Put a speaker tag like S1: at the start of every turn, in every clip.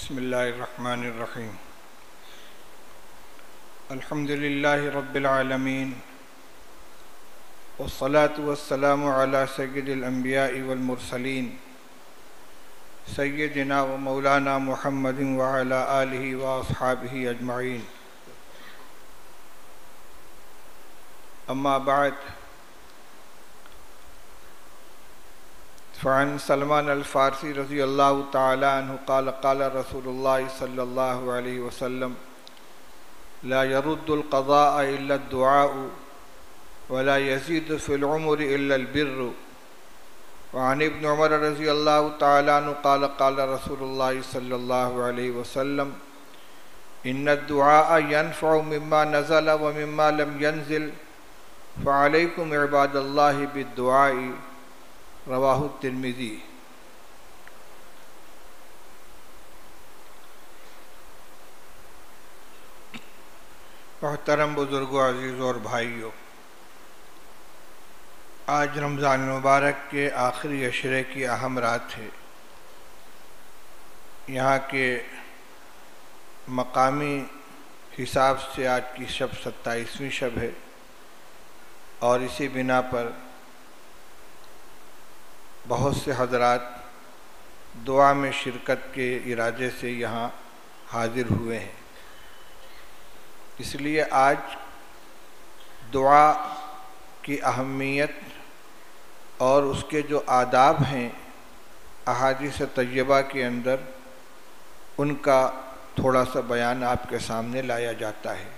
S1: बिस्मिल्लाहिर्रहमानिर्रहीम। अल्हम्दुलिल्लाहि रब्बिल आलमीन वस्सलातु वस्सलामु अला सय्यिदिल अंबिया'i वल मुरसलीन सय्यिदिना व मौलाना मुहम्मदिन व अला आलिहि व अस्हाबिहि अजमईन। अम्मा बाद, फ़अन सलमान अल-फ़ारसी रज़ियल्लाहु ताला अन्हु क़ाल क़ाल रसूलुल्लाह सल्लल्लाहु अलैहि वसल्लम ला यरुद्दुल क़ज़ाअ इल्ला दुआउ व ला यज़ीदु फ़िल उम्रि इल्ला बिर्रु। व अन इब्न उमर रज़ियल्लाहु ताला अन्हु क़ाल क़ाल रसूलुल्लाह सल्लल्लाहु अलैहि वसल्लम इन्ना दुआअ यनफ़उ मिम्मा नज़ल व मिम्मा लम यंज़िल फ़अलैकुम इबादल्लाहि बिद्दुआइ। रवाहु तिर्मिज़ी। मोहतरम बुजुर्गों, अजीज़ों और भाइयों, आज रमज़ान मुबारक के आखिरी अशरे की अहम रात है। यहाँ के मकामी हिसाब से आज की शब 27वीं शब है और इसी बिना पर बहुत से हज़रात दुआ में शिरकत के इरादे से यहाँ हाजिर हुए हैं। इसलिए आज दुआ की अहमियत और उसके जो आदाब हैं अहादीस तय्यबा के अंदर, उनका थोड़ा सा बयान आपके सामने लाया जाता है।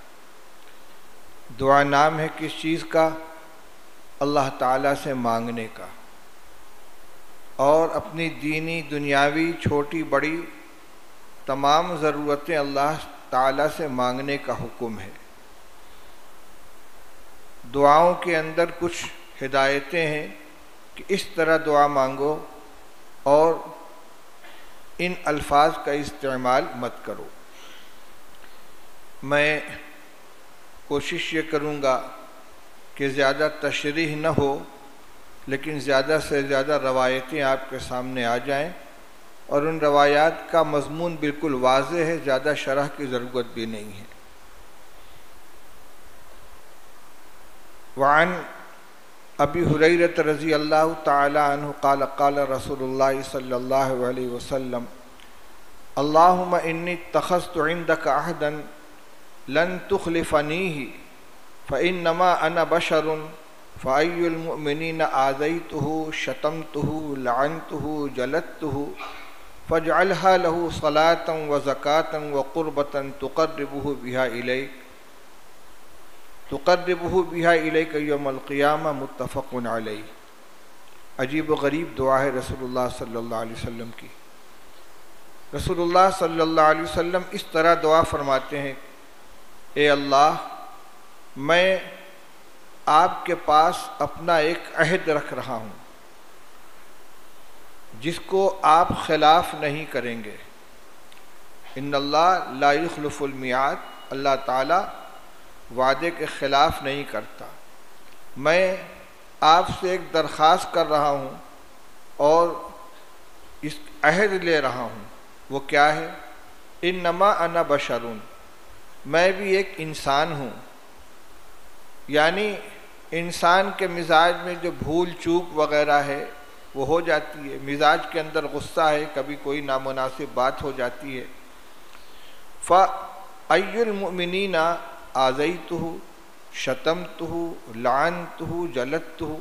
S1: दुआ नाम है किस चीज़ का? अल्लाह ताला से मांगने का, और अपनी दीनी दुनियावी छोटी बड़ी तमाम ज़रूरतें अल्लाह ताला से मांगने का हुक्म है। दुआओं के अंदर कुछ हिदायतें हैं कि इस तरह दुआ मांगो और इन अल्फाज का इस्तेमाल मत करो। मैं कोशिश ये करूँगा कि ज़्यादा तशरीह न हो, लेकिन ज़्यादा से ज़्यादा रवायतें आपके सामने आ जाएं और उन रवायात का मज़मून बिल्कुल वाज़ेह है, ज़्यादा शरह की ज़रूरत भी नहीं है। वअन अबी हुरैरत रज़ियल्लाहु ताला अन्हु क़ाल क़ाल रसूलुल्लाह सल्लल्लाहु अलैहि वसल्लम अल्लाहुम्मा इन्नी तख़ज़्तु इंदका अहदन लन तुख़लिफ़नीही फ़इन्नमा अना बशरुन फ़अय्युल मुअमिनीना आज़यतुहु शतमतुहु लअनतुहु जलदतुहु फ़जअलहा लहु सलातन व ज़कातन व क़ुर्बतन तुक़र्रिबुहु बिहा इलैक यौमल क़ियामा मुत्तफ़क़ुन अलैह। अजीब व गरीब दुआ है रसूलुल्लाह सल्लल्लाहु अलैहि वसल्लम की। रसूलुल्लाह सल्लल्लाहु अलैहि वसल्लम इस तरह दुआ फरमाते हैं, ए अल्लाह, मैं आपके पास अपना एक अहद रख रहा हूँ जिसको आप खिलाफ नहीं करेंगे। इन्नल्लाह ला युख़्लिफ़ुल मियाद, अल्लाह ताला वादे के ख़िलाफ़ नहीं करता। मैं आपसे एक दरख्वास्त कर रहा हूँ और इस अहद ले रहा हूँ। वो क्या है? इन्नमा अना बशरुन, मैं भी एक इंसान हूँ। यानी इंसान के मिजाज में जो भूल चूक वग़ैरह है वो हो जाती है। मिजाज के अंदर गुस्सा है, कभी कोई नामुनासिब बात हो जाती है। फ़अय्युल मुअमिनीना आज़यतुहु शतमतुहु लअनतुहु जलदतुहु,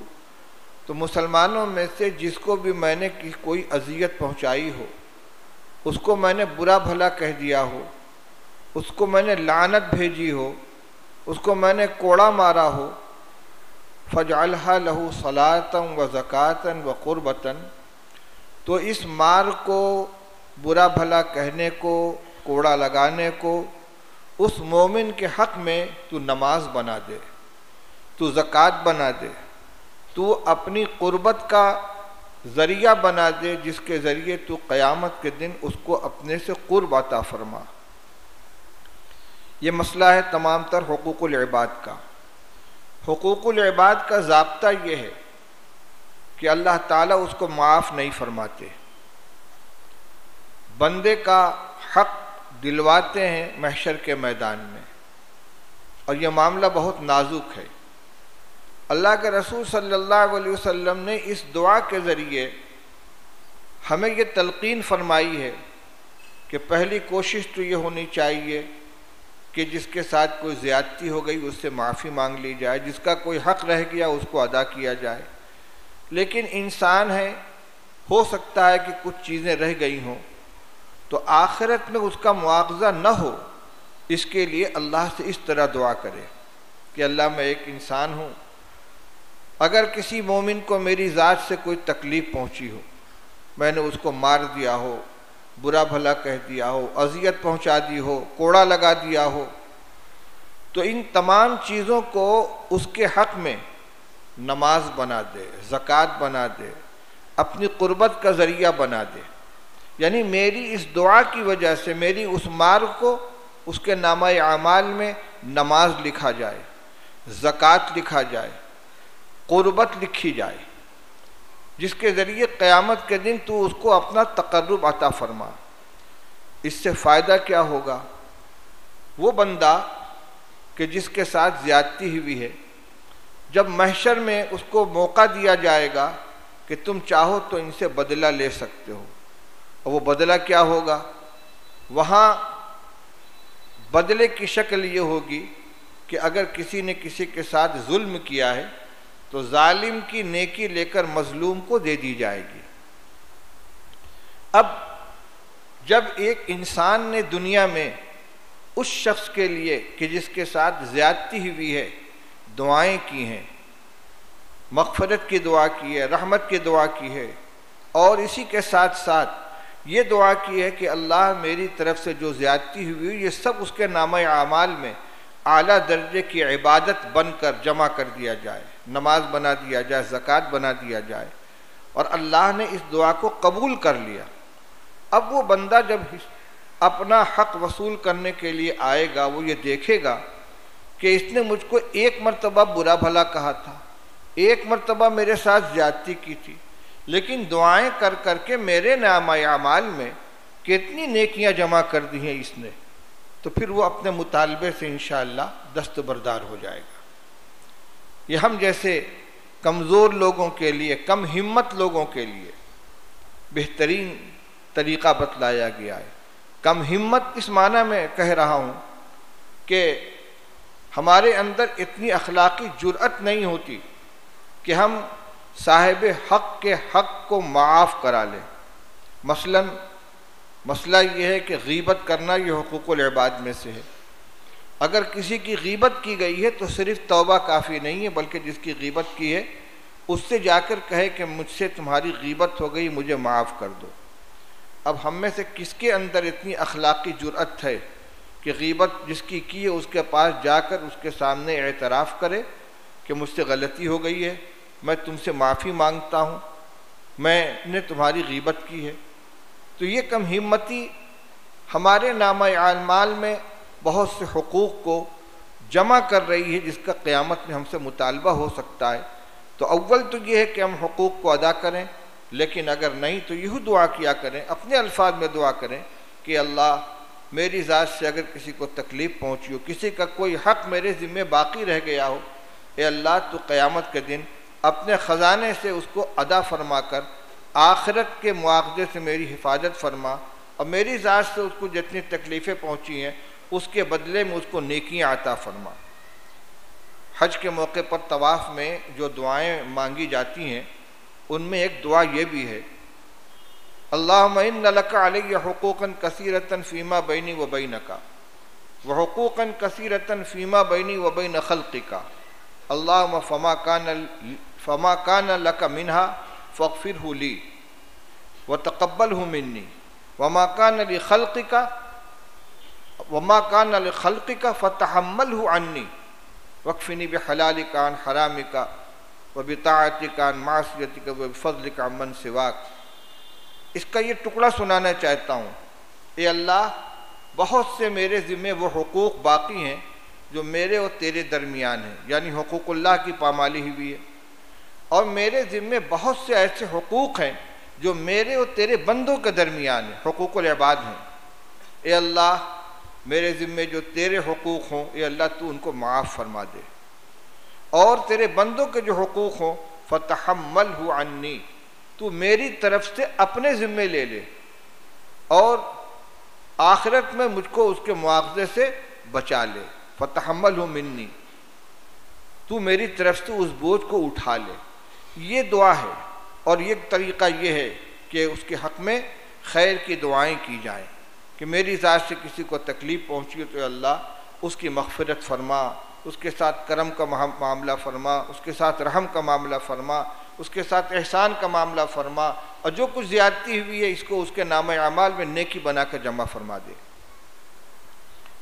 S1: तो मुसलमानों में से जिसको भी मैंने कोई अज़ियत पहुँचाई हो, उसको मैंने बुरा भला कह दिया हो, उसको मैंने लानत भेजी हो, उसको मैंने कोड़ा मारा हो, फ़जअलहा लहु सलातन व ज़कातन व क़ुर्बतन, तो इस मार को, बुरा भला कहने को, कोड़ा लगाने को, उस मोमिन के हक़ में तू नमाज बना दे, तू ज़कात बना दे, तू अपनी क़ुर्बत का ज़रिया बना दे, जिसके ज़रिए तू क़यामत के दिन उसको अपने से क़ुर्ब अता फरमा। ये मसला है तमाम तर हुकूकुल इबाद का। हुकूकुल इबाद का ज़ाब्ता ये है कि अल्लाह ताला उसको माफ़ नहीं फरमाते। बंदे का हक दिलवाते हैं महशर के मैदान में, और यह मामला बहुत नाजुक है। अल्लाह के रसूल सल्लल्लाहु अलैहि वसल्लम ने इस दुआ के ज़रिए हमें ये तलकीन फरमाई है कि पहली कोशिश तो ये होनी चाहिए कि जिसके साथ कोई ज़्यादती हो गई उससे माफ़ी मांग ली जाए, जिसका कोई हक़ रह गया उसको अदा किया जाए। लेकिन इंसान है, हो सकता है कि कुछ चीज़ें रह गई हों, तो आखिरत में उसका मुआवजा न हो, इसके लिए अल्लाह से इस तरह दुआ करे कि अल्लाह मैं एक इंसान हूँ, अगर किसी मोमिन को मेरी ज़ात से कोई तकलीफ़ पहुँची हो, मैंने उसको मार दिया हो, बुरा भला कह दिया हो, अजियत पहुँचा दी हो, कोड़ा लगा दिया हो, तो इन तमाम चीज़ों को उसके हक़ में नमाज बना दे, ज़कात बना दे, अपनी क़ुर्बत का ज़रिया बना दे। यानी मेरी इस दुआ की वजह से मेरी उस मार को उसके नामा आमाल में नमाज लिखा जाए, ज़कात लिखा जाए, क़ुर्बत लिखी जाए, जिसके ज़रिए क़यामत के दिन तू उसको अपना तक़र्रुब अता फरमा। इससे फ़ायदा क्या होगा? वो बंदा कि जिसके साथ ज़्यादती हुई है, जब महशर में उसको मौका दिया जाएगा कि तुम चाहो तो इनसे बदला ले सकते हो, और वो बदला क्या होगा? वहाँ बदले की शक्ल ये होगी कि अगर किसी ने किसी के साथ जुल्म किया है तो जालिम की नेकी लेकर मजलूम को दे दी जाएगी। अब जब एक इंसान ने दुनिया में उस शख्स के लिए कि जिसके साथ ज़्यादती हुई है दुआएं की हैं, मग़फ़िरत की दुआ की है, रहमत की दुआ की है, और इसी के साथ साथ ये दुआ की है कि अल्लाह मेरी तरफ से जो ज़्यादती हुई ये सब उसके नामा आमाल में आला दर्जे की इबादत बनकर जमा कर दिया जाए, नमाज बना दिया जाए, ज़कात बना दिया जाए, और अल्लाह ने इस दुआ को कबूल कर लिया। अब वो बंदा जब अपना हक़ वसूल करने के लिए आएगा, वो ये देखेगा कि इसने मुझको एक मरतबा बुरा भला कहा था, एक मरतबा मेरे साथ ज़्यादती की थी, लेकिन दुआएं कर कर के मेरे नामा आमाल में कितनी नेकियां जमा कर दी हैं इसने, तो फिर वो अपने मुतालबे से इंशाअल्लाह दस्तबरदार हो जाएगा। ये हम जैसे कमज़ोर लोगों के लिए, कम हिम्मत लोगों के लिए बेहतरीन तरीक़ा बतलाया गया है। कम हिम्मत इस माना में कह रहा हूँ कि हमारे अंदर इतनी अखलाक़ी जुर्अत नहीं होती कि हम साहिब हक़ के हक़ को माफ़ करा लें। मसलन मसला ये है कि गीबत करना ये हुकूकुल इबाद में से है। अगर किसी की गीबत की गई है तो सिर्फ तौबा काफ़ी नहीं है, बल्कि जिसकी गीबत की है उससे जाकर कहे कि मुझसे तुम्हारी गीबत हो गई, मुझे माफ़ कर दो। अब हम में से किसके अंदर इतनी अखलाक़ी जुर्अत है कि गीबत जिसकी की है उसके पास जाकर उसके सामने एतराफ़ करे कि मुझसे गलती हो गई है, मैं तुमसे माफ़ी मांगता हूँ, मैंने तुम्हारी गीबत की है। तो ये कम हिम्मती हमारे नामा आमाल में बहुत से हुकूक़ को जमा कर रही है, जिसका क़यामत में हमसे मुतालबा हो सकता है। तो अव्वल तो ये है कि हम हुकूक़ को अदा करें, लेकिन अगर नहीं तो यूँ दुआ किया करें, अपने अल्फाज में दुआ करें कि अल्लाह मेरी ज़ात से अगर किसी को तकलीफ़ पहुँची हो, किसी का कोई हक़ मेरे ज़िम्मे बाकी रह गया हो, ए अल्लाह तो क़यामत के दिन अपने ख़जाने से उसको अदा फरमा कर आखिरत के मुआवजे से मेरी हिफाजत फरमा, और मेरी ज़ात से उसको जितनी तकलीफ़ें पहुँची हैं उसके बदले में उसको नेकियां अता फरमा। हज के मौके पर तवाफ़ में जो दुआएं मांगी जाती हैं उनमें एक दुआ ये भी है, अल्लाहुम्मा इन्ना लका अलैया हुकूकन कसीरतन फ़ीमा बैनी व बैनका व हुकूकन कसीरतन फ़ीमा बैनी व बैन खल्क़िका अल्लाहुम्मा फमा कान लका मिन्हा फ़ग़फ़िरहु ली व तक़ब्बलहु मिन्नी वमा कान लि खल्क़िका फ़तहम्मलहु अन्नी वक़्फ़िनी बिहलालिका अन हरामिका व बिताअतिका अन मासियतिका व बिफ़ज़लिका अम्मन सिवाक। इसका ये टुकड़ा सुनाना चाहता हूँ। ए अल्लाह, बहुत से मेरे ज़िम्मे वो हुकूक़ बाकी हैं जो मेरे और तेरे दरमियान हैं, यानी हुकूक़ुल्लाह की पामाली हुई है, और मेरे ज़िम्मे बहुत से ऐसे हुकूक़ हैं जो मेरे और तेरे बंदों के दरमियान हैं, हुकूक़ुल इबाद हैं। ए अल्लाह मेरे ज़िम्मे जो तेरे हुकूक़ हों ए अल्लाह तू उनको माफ़ फरमा दे, और तेरे बंदों के जो हुकूक़ हों फ़तहम्मलहु अन्नी, तू मेरी तरफ से अपने ज़िम्मे ले ले, और आखिरत में मुझको उसके मुआवजे से बचा ले। फ़तहम्मलहु मिन्नी, तू मेरी तरफ से उस बोझ को उठा ले। ये दुआ है, और ये तरीक़ा ये है कि उसके हक़ में खैर की दुआएं की जाएं कि मेरी ज़ात से किसी को तकलीफ़ पहुँची हो तो अल्लाह उसकी मग़फ़िरत फरमा, उसके साथ करम का मामला फरमा, उसके साथ रहम का मामला फरमा, उसके साथ एहसान का मामला फरमा, और जो कुछ ज़्यादती हुई है इसको उसके नामे अमाल में नेकी बना कर जमा फरमा दे।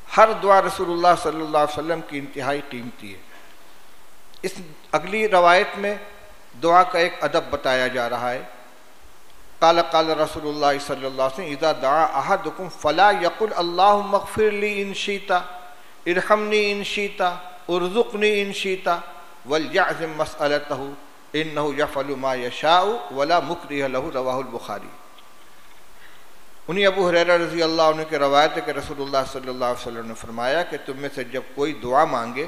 S1: हर दुआ रसूलुल्लाह सल्लल्लाहु अलैहि वसल्लम की इंतहाई कीमती है। इस अगली रवायत में दुआ का एक अदब बताया जा रहा है। काल काल रसूलुल्लाह सल्लल्लाहु अलैहि वसल्लम इज़ा दआ अहदुकुम फला यकुल अल्लाहुम्मा इग़फिर ली इन शीता इरहमनी इन शीता उर्ज़ुक़नी इन शीता वलयअज़िम मसअलतहु इन्नहु यफ़अलु मा यशाउ वला मुक्रिह लहु, रवाहुल बुखारी। उन्हीं अबू हुरैरा रज़ी अल्लाह अन्हु के रवायत है कि रसूलुल्लाह सल्लल्लाहु अलैहि वसल्लम ने फरमाया कि तुम में से जब कोई दुआ मांगे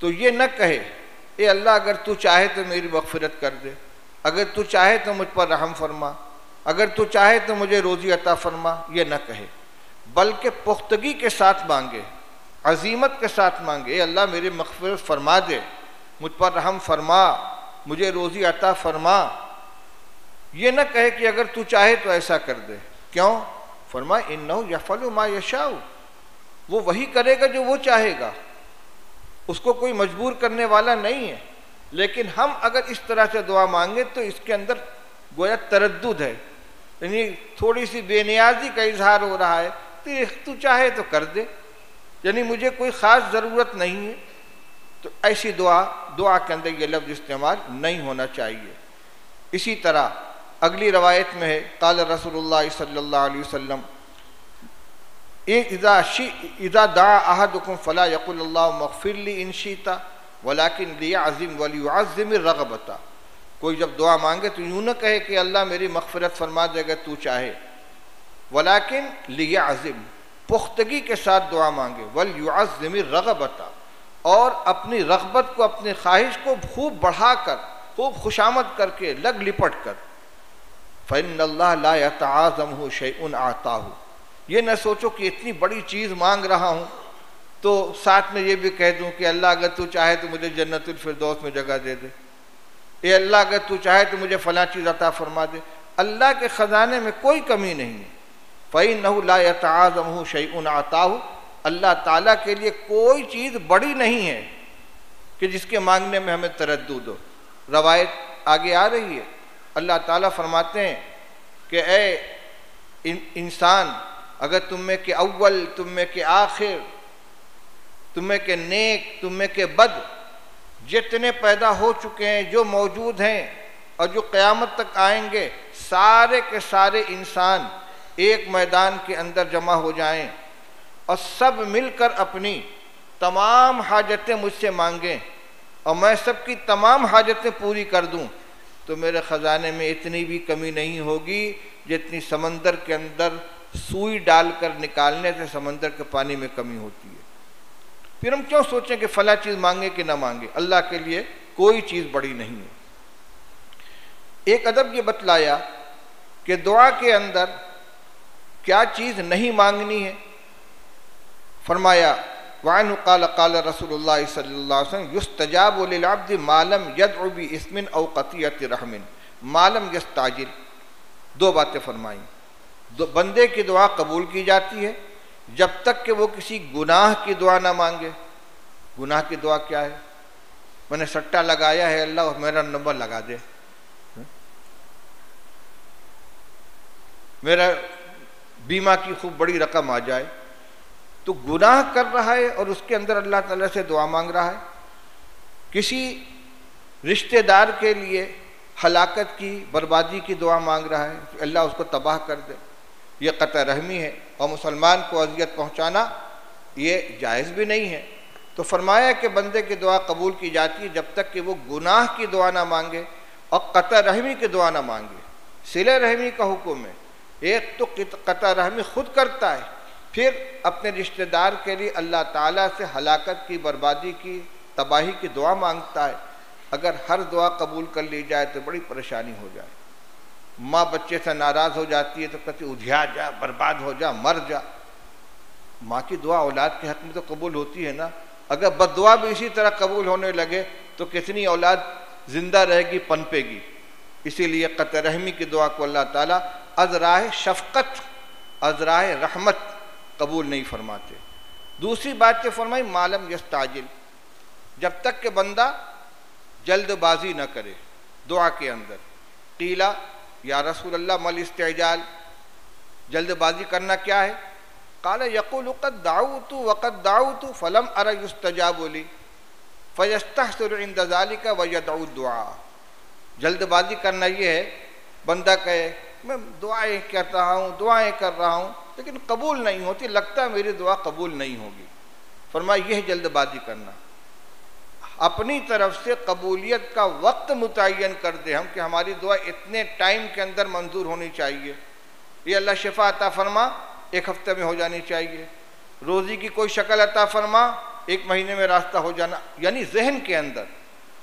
S1: तो ये न कहे ए अल्लाह अगर तू चाहे तो मेरी मग़फ़िरत कर दे, अगर तू चाहे तो मुझ पर रहम फरमा, अगर तू चाहे तो मुझे रोज़ी अता फरमा, ये न कहे, बल्कि पुख्तगी के साथ मांगे, अज़ीमत के साथ मांगे, ए अल्लाह मेरी मग़फ़िरत फरमा दे, मुझ पर रहम फरमा, मुझे रोज़ी अता फरमा। ये न कहे कि अगर तू चाहे तो ऐसा कर दे। क्यों? फरमा इन्नहु यफ़अलु मा यशाउ, वो वही करेगा जो वो चाहेगा, उसको कोई मजबूर करने वाला नहीं है। लेकिन हम अगर इस तरह से दुआ मांगे तो इसके अंदर गोया तरद्दुद है, यानी थोड़ी सी बेनियाजी का इजहार हो रहा है, तो तू चाहे तो कर दे, यानी मुझे कोई ख़ास ज़रूरत नहीं है। तो ऐसी दुआ के अंदर ये लफ्ज़ इस्तेमाल नहीं होना चाहिए। इसी तरह अगली रवायत में है क़ाल रसूलुल्लाह सल्लल्लाहु अलैहि वसल्लम इज़ा दआ अहदुकुम फला यकुल अल्लाहुम्मा इग़फिर ली इन शीता वलाकिन लियअज़िम वलियुअज़्ज़िम रग़बता। कोई जब दुआ मांगे तो यूँ न कहे कि अल्लाह मेरी मग़फ़िरत फरमा देगा तू चाहे, वलाकिन लियअज़िम, पुख्तगी के साथ दुआ मांगे, वलियुअज़्ज़िम रग़बता, और अपनी रग़बत को, अपनी ख्वाहिश को खूब बढ़ाकर, खूब खुशामद करके, लग लिपट कर। फ़इन्नल्लाह ला यतआज़महु शैउन आताहु, ये न सोचो कि इतनी बड़ी चीज़ मांग रहा हूँ तो साथ में ये भी कह दूँ कि अल्लाह अगर तू चाहे तो मुझे जन्नतुल फिरदौस में जगह दे दे, ए अल्लाह अगर तू चाहे तो मुझे फ़लाँ चीज़ अता फरमा दे। अल्लाह के ख़जाने में कोई कमी नहीं है। फ़इन्नहु ला यतआज़महु शैउन आताहु, अल्लाह ताला के लिए कोई चीज़ बड़ी नहीं है कि जिसके मांगने में हमें तरद्दुद हो। रवायत आगे आ रही है, अल्लाह ताला फरमाते हैं कि ए इंसान, अगर तुम में के अव्वल, तुम में के आखिर, तुम में के नेक, तुम में के बद, जितने पैदा हो चुके हैं, जो मौजूद हैं और जो क़यामत तक आएंगे, सारे के सारे इंसान एक मैदान के अंदर जमा हो जाएं और सब मिलकर अपनी तमाम हाजतें मुझसे मांगें और मैं सबकी तमाम हाजतें पूरी कर दूं, तो मेरे ख़जाने में इतनी भी कमी नहीं होगी जितनी समंदर के अंदर सुई डालकर निकालने से समंदर के पानी में कमी होती है। फिर हम क्यों सोचें कि फला चीज़ मांगे कि ना मांगे? अल्लाह के लिए कोई चीज़ बड़ी नहीं है। एक अदब ये बतलाया कि दुआ के अंदर क्या चीज़ नहीं मांगनी है। फरमाया वानु क़ाल क़ाल रसूलुल्लाह सल्लल्लाहु अलैहि वसल्लम युस्तजाबु लिल अब्दि मालम यदउ बि इस्मिन औ क़तियति रहमिन मालम यस्ताजिल। दो बातें फरमाई, बंदे की दुआ कबूल की जाती है जब तक कि वो किसी गुनाह की दुआ ना मांगे। गुनाह की दुआ क्या है? मैंने सट्टा लगाया है, अल्लाह मेरा नंबर लगा दे, मेरा बीमा की खूब बड़ी रकम आ जाए। तो गुनाह कर रहा है और उसके अंदर अल्लाह ताला से दुआ मांग रहा है। किसी रिश्तेदार के लिए हलाकत की, बर्बादी की दुआ मांग रहा है कि अल्लाह उसको तबाह कर दे, ये क़त्अ रहमी है और मुसलमान को अज़ियत पहुँचाना ये जायज़ भी नहीं है। तो फरमाया कि बंदे की दुआ कबूल की जाती है जब तक कि वो गुनाह की दुआ ना मांगे और क़त्अ रहमी की दुआ ना मांगे। सिले रहमी का हुक्म है। एक तो क़त्अ रहमी खुद करता है, फिर अपने रिश्तेदार के लिए अल्लाह ताला से हलाकत की, बर्बादी की, तबाही की दुआ मांगता है। अगर हर दुआ कबूल कर ली जाए तो बड़ी परेशानी हो जाए। माँ बच्चे से नाराज़ हो जाती है तो कहती उधिया जा, बर्बाद हो जा, मर जा। माँ की दुआ औलाद के हक़ में तो कबूल होती है ना। अगर बद्दुआ भी इसी तरह कबूल होने लगे तो कितनी औलाद जिंदा रहेगी, पनपेगी। इसीलिए क़त्ल रहमी की दुआ को अल्लाह ताला अज़राए शफ़क़त, अज़राए रहमत कबूल नहीं फरमाते। दूसरी बात ये फरमाई मालम यस्ताजिल, जब तक कि बंदा जल्दबाजी न करे दुआ के अंदर। क़ीला या रसूल अल्लाह मल इस्तिजाल, जल्दबाजी करना क्या है? क़ाल यक़ूलु क़द दाऊतु वक़द दाऊतु फ़लम अरा युस्तजाबु ली फ़यस्तहसिरु इंद ज़ालिका व यदउ दुआ। जल्दबाजी करना ये है, बंदा कहे मैं दुआएं कर रहा हूँ, दुआएं कर रहा हूँ, लेकिन कबूल नहीं होती, लगता है मेरी दुआ कबूल नहीं होगी। फरमाया यह जल्दबाजी करना। अपनी तरफ से कबूलियत का वक्त मुतय्यन कर दे हम कि हमारी दुआ इतने टाइम के अंदर मंजूर होनी चाहिए। ये अल्लाह शिफा अता फरमा 1 हफ्ते में हो जानी चाहिए। रोज़ी की कोई शक्ल अता फरमा 1 महीने में रास्ता हो जाना, यानी जहन के अंदर।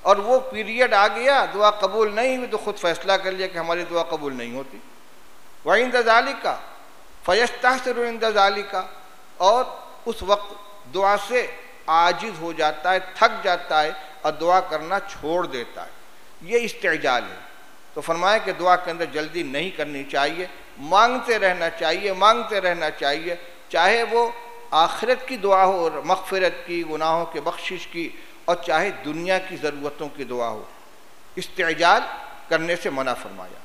S1: और वो पीरियड आ गया, दुआ कबूल नहीं हुई तो खुद फैसला कर लिया कि हमारी दुआ कबूल नहीं होती। व इंद ज़ालिका फ़यस्तहसिरु इंद ज़ालिका, और उस वक्त दुआ से आजिज़ हो जाता है, थक जाता है और दुआ करना छोड़ देता है। ये इस्तिजाल है। तो फरमाया कि दुआ के अंदर जल्दी नहीं करनी चाहिए, मांगते रहना चाहिए, मांगते रहना चाहिए, चाहे वो आखिरत की दुआ हो और मग़फ़िरत की, गुनाहों के बख्शिश की, और चाहे दुनिया की ज़रूरतों की दुआ हो। इस्तिजाल करने से मना फरमाया।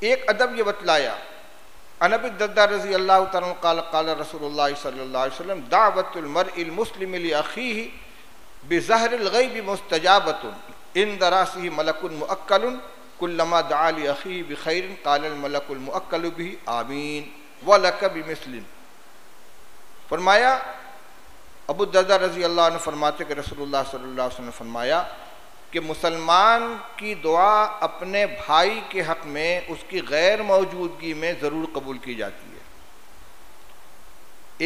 S1: एक अदब ये बतलाया, अनबी दद्दा रज़ी अल्लाह तआला क़ाल क़ाल रसूलुल्लाह सल्लल्लाहु अलैहि वसल्लम दावतुल मर्इल मुस्लिम लि अख़ीहि बिज़हरिल ग़ैबि मुस्तजाबतुन इंद रासिहि मलकुन मुअक्कलुन कुल्लमा दआ लि अख़ीहि बिख़ैरिन क़ालल मलकुल मुअक्कलु बिहि आमीन व लक बिमिस्लिन। फरमाया अबू दर्दा रज़ी अल्लाह अन्हु फरमाते कि रसूलुल्लाह सल्लल्लाहु अलैहि वसल्लम फरमाया कि मुसलमान की दुआ अपने भाई के हक़ में उसकी गैर मौजूदगी में ज़रूर कबूल की जाती है।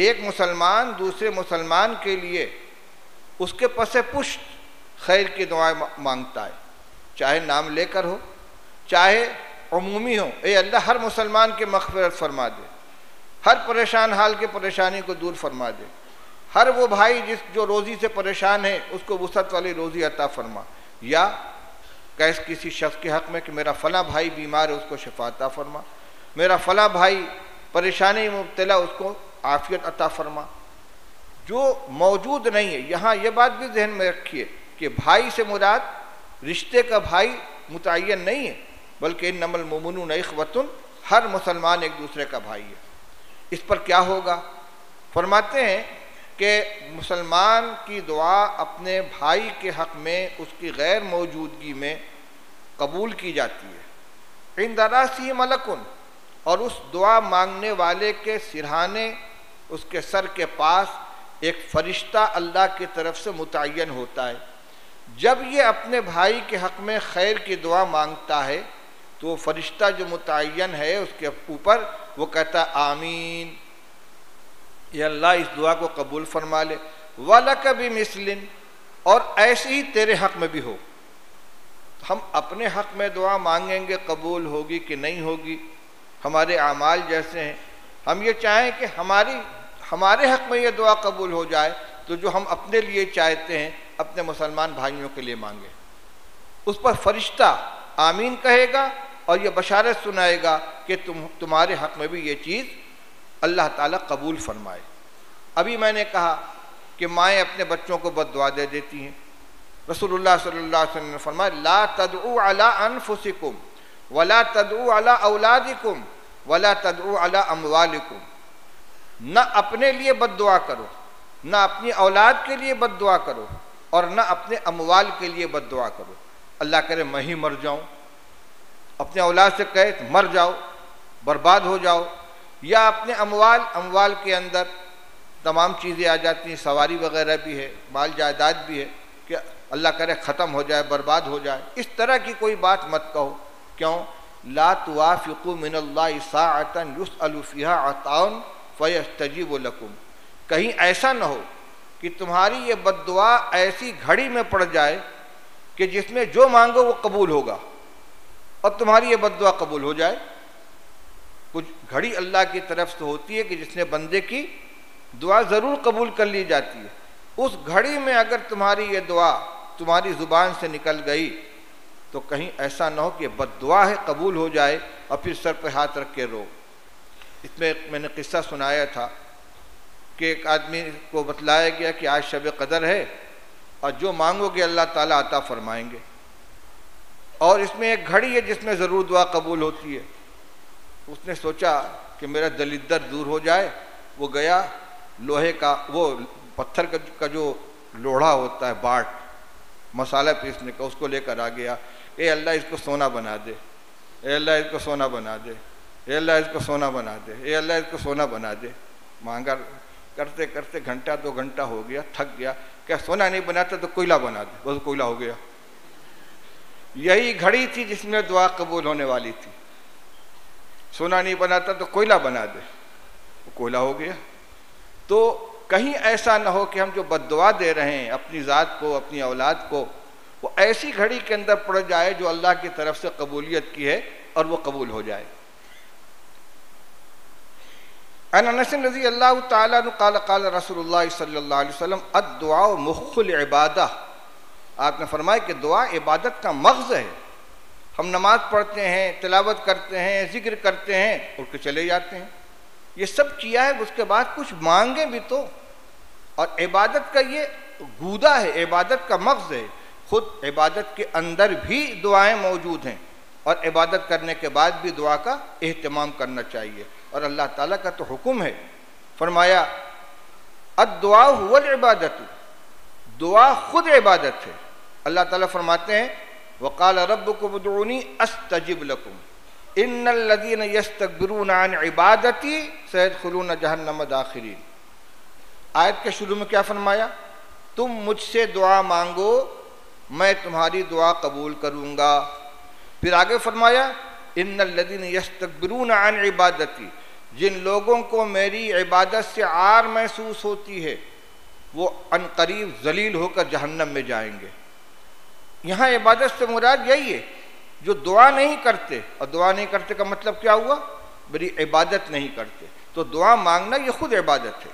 S1: एक मुसलमान दूसरे मुसलमान के लिए उसके पसे पुष्ट खैर की दुआएं मांगता है, चाहे नाम लेकर हो, चाहे अमूमी हो। ए अल्लाह हर मुसलमान के मग़फ़िरत फरमा दे, हर परेशान हाल के परेशानी को दूर फरमा दे, हर वो भाई जो रोज़ी से परेशान है उसको वुसअत वाली रोज़ी अता फरमा। या कैस किसी शख्स के हक़ में कि मेरा फ़लाँ भाई बीमार है उसको शिफा अता फरमा, मेरा फ़लाँ भाई परेशानी में मुब्तला उसको आफ़ियत अता फरमा। जो मौजूद नहीं है, यहाँ ये बात भी जहन में रखिए कि भाई से मुराद रिश्ते का भाई मुतय्यन नहीं है, बल्कि इन्नमल मुमिनून इख़्वतुन, हर मुसलमान एक दूसरे का भाई है। इस पर क्या होगा? फरमाते हैं कि मुसलमान की दुआ अपने भाई के हक़ में उसकी गैर मौजूदगी में कबूल की जाती है। इंद रासिहि मलकुन, और उस दुआ मांगने वाले के सिरहाने, उसके सर के पास एक फ़रिश्ता अल्लाह की तरफ से मुतय्यन होता है। जब ये अपने भाई के हक़ में खैर की दुआ मांगता है तो फ़रिश्ता जो मुतय्यन है उसके ऊपर वो कहता आमीन, या अल्लाह इस दुआ को कबूल फरमा ले, वलक बिमिस्लिन, और ऐसे ही तेरे हक़ में भी हो। हम अपने हक़ में दुआ मांगेंगे, कबूल होगी कि नहीं होगी, हमारे आमाल जैसे हैं। हम ये चाहें कि हमारे हक़ में ये दुआ कबूल हो जाए, तो जो हम अपने लिए चाहते हैं अपने मुसलमान भाइयों के लिए मांगे। उस पर फरिश्ता आमीन कहेगा और ये बशारत सुनाएगा कि तुम्हारे हक़ में भी ये चीज़ अल्लाह ताला कबूल फरमाए। अभी मैंने कहा कि माएँ अपने बच्चों को बद्दुआ दे देती हैं। रसूलुल्लाह सल्लल्लाहु अलैहि वसल्लम ने फरमाया ला तदऊ अला अनफुसिकुम वला तदऊ अला औलादिकुम वला तदऊ अला अमवालिकुम। न अपने लिए बद्दुआ करो, न अपनी औलाद के लिए बद्दुआ करो, और न अपने अमवाल के लिए बद्दुआ करो। अल्लाह करे मैं ही मर जाऊं, अपने औलाद से कहे तो मर जाओ, बर्बाद हो जाओ, या अपने अमवाल के अंदर तमाम चीज़ें आ जाती हैं, सवारी वगैरह भी है, माल जायदाद भी है, कि अल्लाह करे ख़त्म हो जाए, बर्बाद हो जाए। इस तरह की कोई बात मत कहो। क्यों? ला तुवाफ़िक़ू मिनल्लाहि साअतन युसअलु फ़ीहा अताउन फयस्तजीबु लकुम, कहीं ऐसा न हो कि तुम्हारी ये बद्दुआ ऐसी घड़ी में पड़ जाए कि जिसमें जो मांगो वो कबूल होगा और तुम्हारी ये बद्दुआ कबूल हो जाए। कुछ घड़ी अल्लाह की तरफ से होती है कि जिसने बंदे की दुआ ज़रूर कबूल कर ली जाती है। उस घड़ी में अगर तुम्हारी ये दुआ तुम्हारी ज़ुबान से निकल गई तो कहीं ऐसा ना हो कि बद्दुआ है कबूल हो जाए और फिर सर पे हाथ रख के रो। इसमें मैंने किस्सा सुनाया था कि एक आदमी को बतलाया गया कि आज शब कदर है और जो मांगोगे अल्लाह ताला अता फरमाएंगे, और इसमें एक घड़ी है जिसमें ज़रूर दुआ कबूल होती है। उसने सोचा कि मेरा दलिद्दर दूर हो जाए। वो गया, लोहे का वो पत्थर का जो लोढ़ा होता है, बाट मसाला पीसने का, उसको लेकर आ गया। ए अल्लाह इसको सोना बना दे, ए अल्लाह इसको सोना बना दे, ए अल्लाह इसको सोना बना दे, ए अल्लाह इसको सोना बना दे। मांगा करते करते घंटा 2 घंटा हो गया, थक गया। क्या सोना नहीं बनाता तो कोयला बना दे, बस कोयला हो गया। यही घड़ी थी जिसमें दुआ कबूल होने वाली थी। सोना नहीं बनाता तो कोयला बना दे, वो कोयला हो गया। तो कहीं ऐसा ना हो कि हम जो बद्दुआ दे रहे हैं अपनी ज़ात को, अपनी औलाद को, वो ऐसी घड़ी के अंदर पड़ जाए जो अल्लाह की तरफ से कबूलियत की है और वो कबूल हो जाए। अनस रज़ियल्लाहु ताला अन्हु क़ाल क़ाल रसूलुल्लाह सल्लल्लाहु अलैहि वसल्लम अद्दुआ मुख़्ल इबादा। आपने फरमाया कि दुआ इबादत का मग़ज़ है। हम नमाज पढ़ते हैं, तिलावत करते हैं, जिक्र करते हैं, उठ के चले जाते हैं। ये सब किया है, उसके बाद कुछ मांगे भी तो। और इबादत का ये गूदा है, इबादत का मग़ज़ है। खुद इबादत के अंदर भी दुआएं मौजूद हैं और इबादत करने के बाद भी दुआ का एहतमाम करना चाहिए। और अल्लाह ताला का तो हुक्म है, फरमाया अद्दुआ हुवल इबादत, दुआ खुद इबादत है। अल्लाह ताला फरमाते हैं वक़ाल रब्बुकुम उदऊनी अस्तजिब लकुम इन्नल लज़ीना यस्तकबिरूना अन इबादती सयदखुलूना जहन्नम दाखिरीन। आयत के शुरू में क्या फरमाया? तुम मुझसे दुआ मांगो, मैं तुम्हारी दुआ कबूल करूँगा। फिर आगे फरमाया इन्नल लज़ीना यस्तकबिरूना अन इबादती, जिन लोगों को मेरी इबादत से आर महसूस होती है वो अनकरीब जलील होकर जहन्नम में जाएंगे। यहाँ इबादत से मुराद यही है जो दुआ नहीं करते। और दुआ नहीं करते का मतलब क्या हुआ? मेरी इबादत नहीं करते। तो दुआ मांगना ये खुद इबादत है।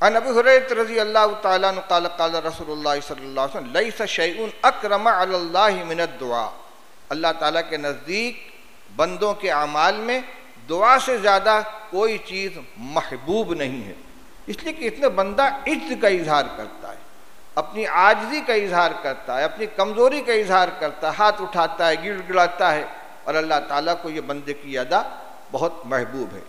S1: अन अबी हुरैरा रज़ियल्लाहु ताला अन्हु क़ाल क़ाल रसूलुल्लाह सल्लल्लाहु अलैहि वसल्लम लैसा शैउन अक्रमा अलल्लाहि मिनद दुआ। अल्लाह ताला के नज़दीक बंदों के अमाल में दुआ से ज़्यादा कोई चीज़ महबूब नहीं है। इसलिए कि इसमें बंदा इज्ज़त का इजहार करता है, अपनी आजिज़ी का इजहार करता है, अपनी कमज़ोरी का इजहार करता है, हाथ उठाता है, गिड़गिड़ाता है। और अल्लाह ताला को ये बंदे की अदा बहुत महबूब है।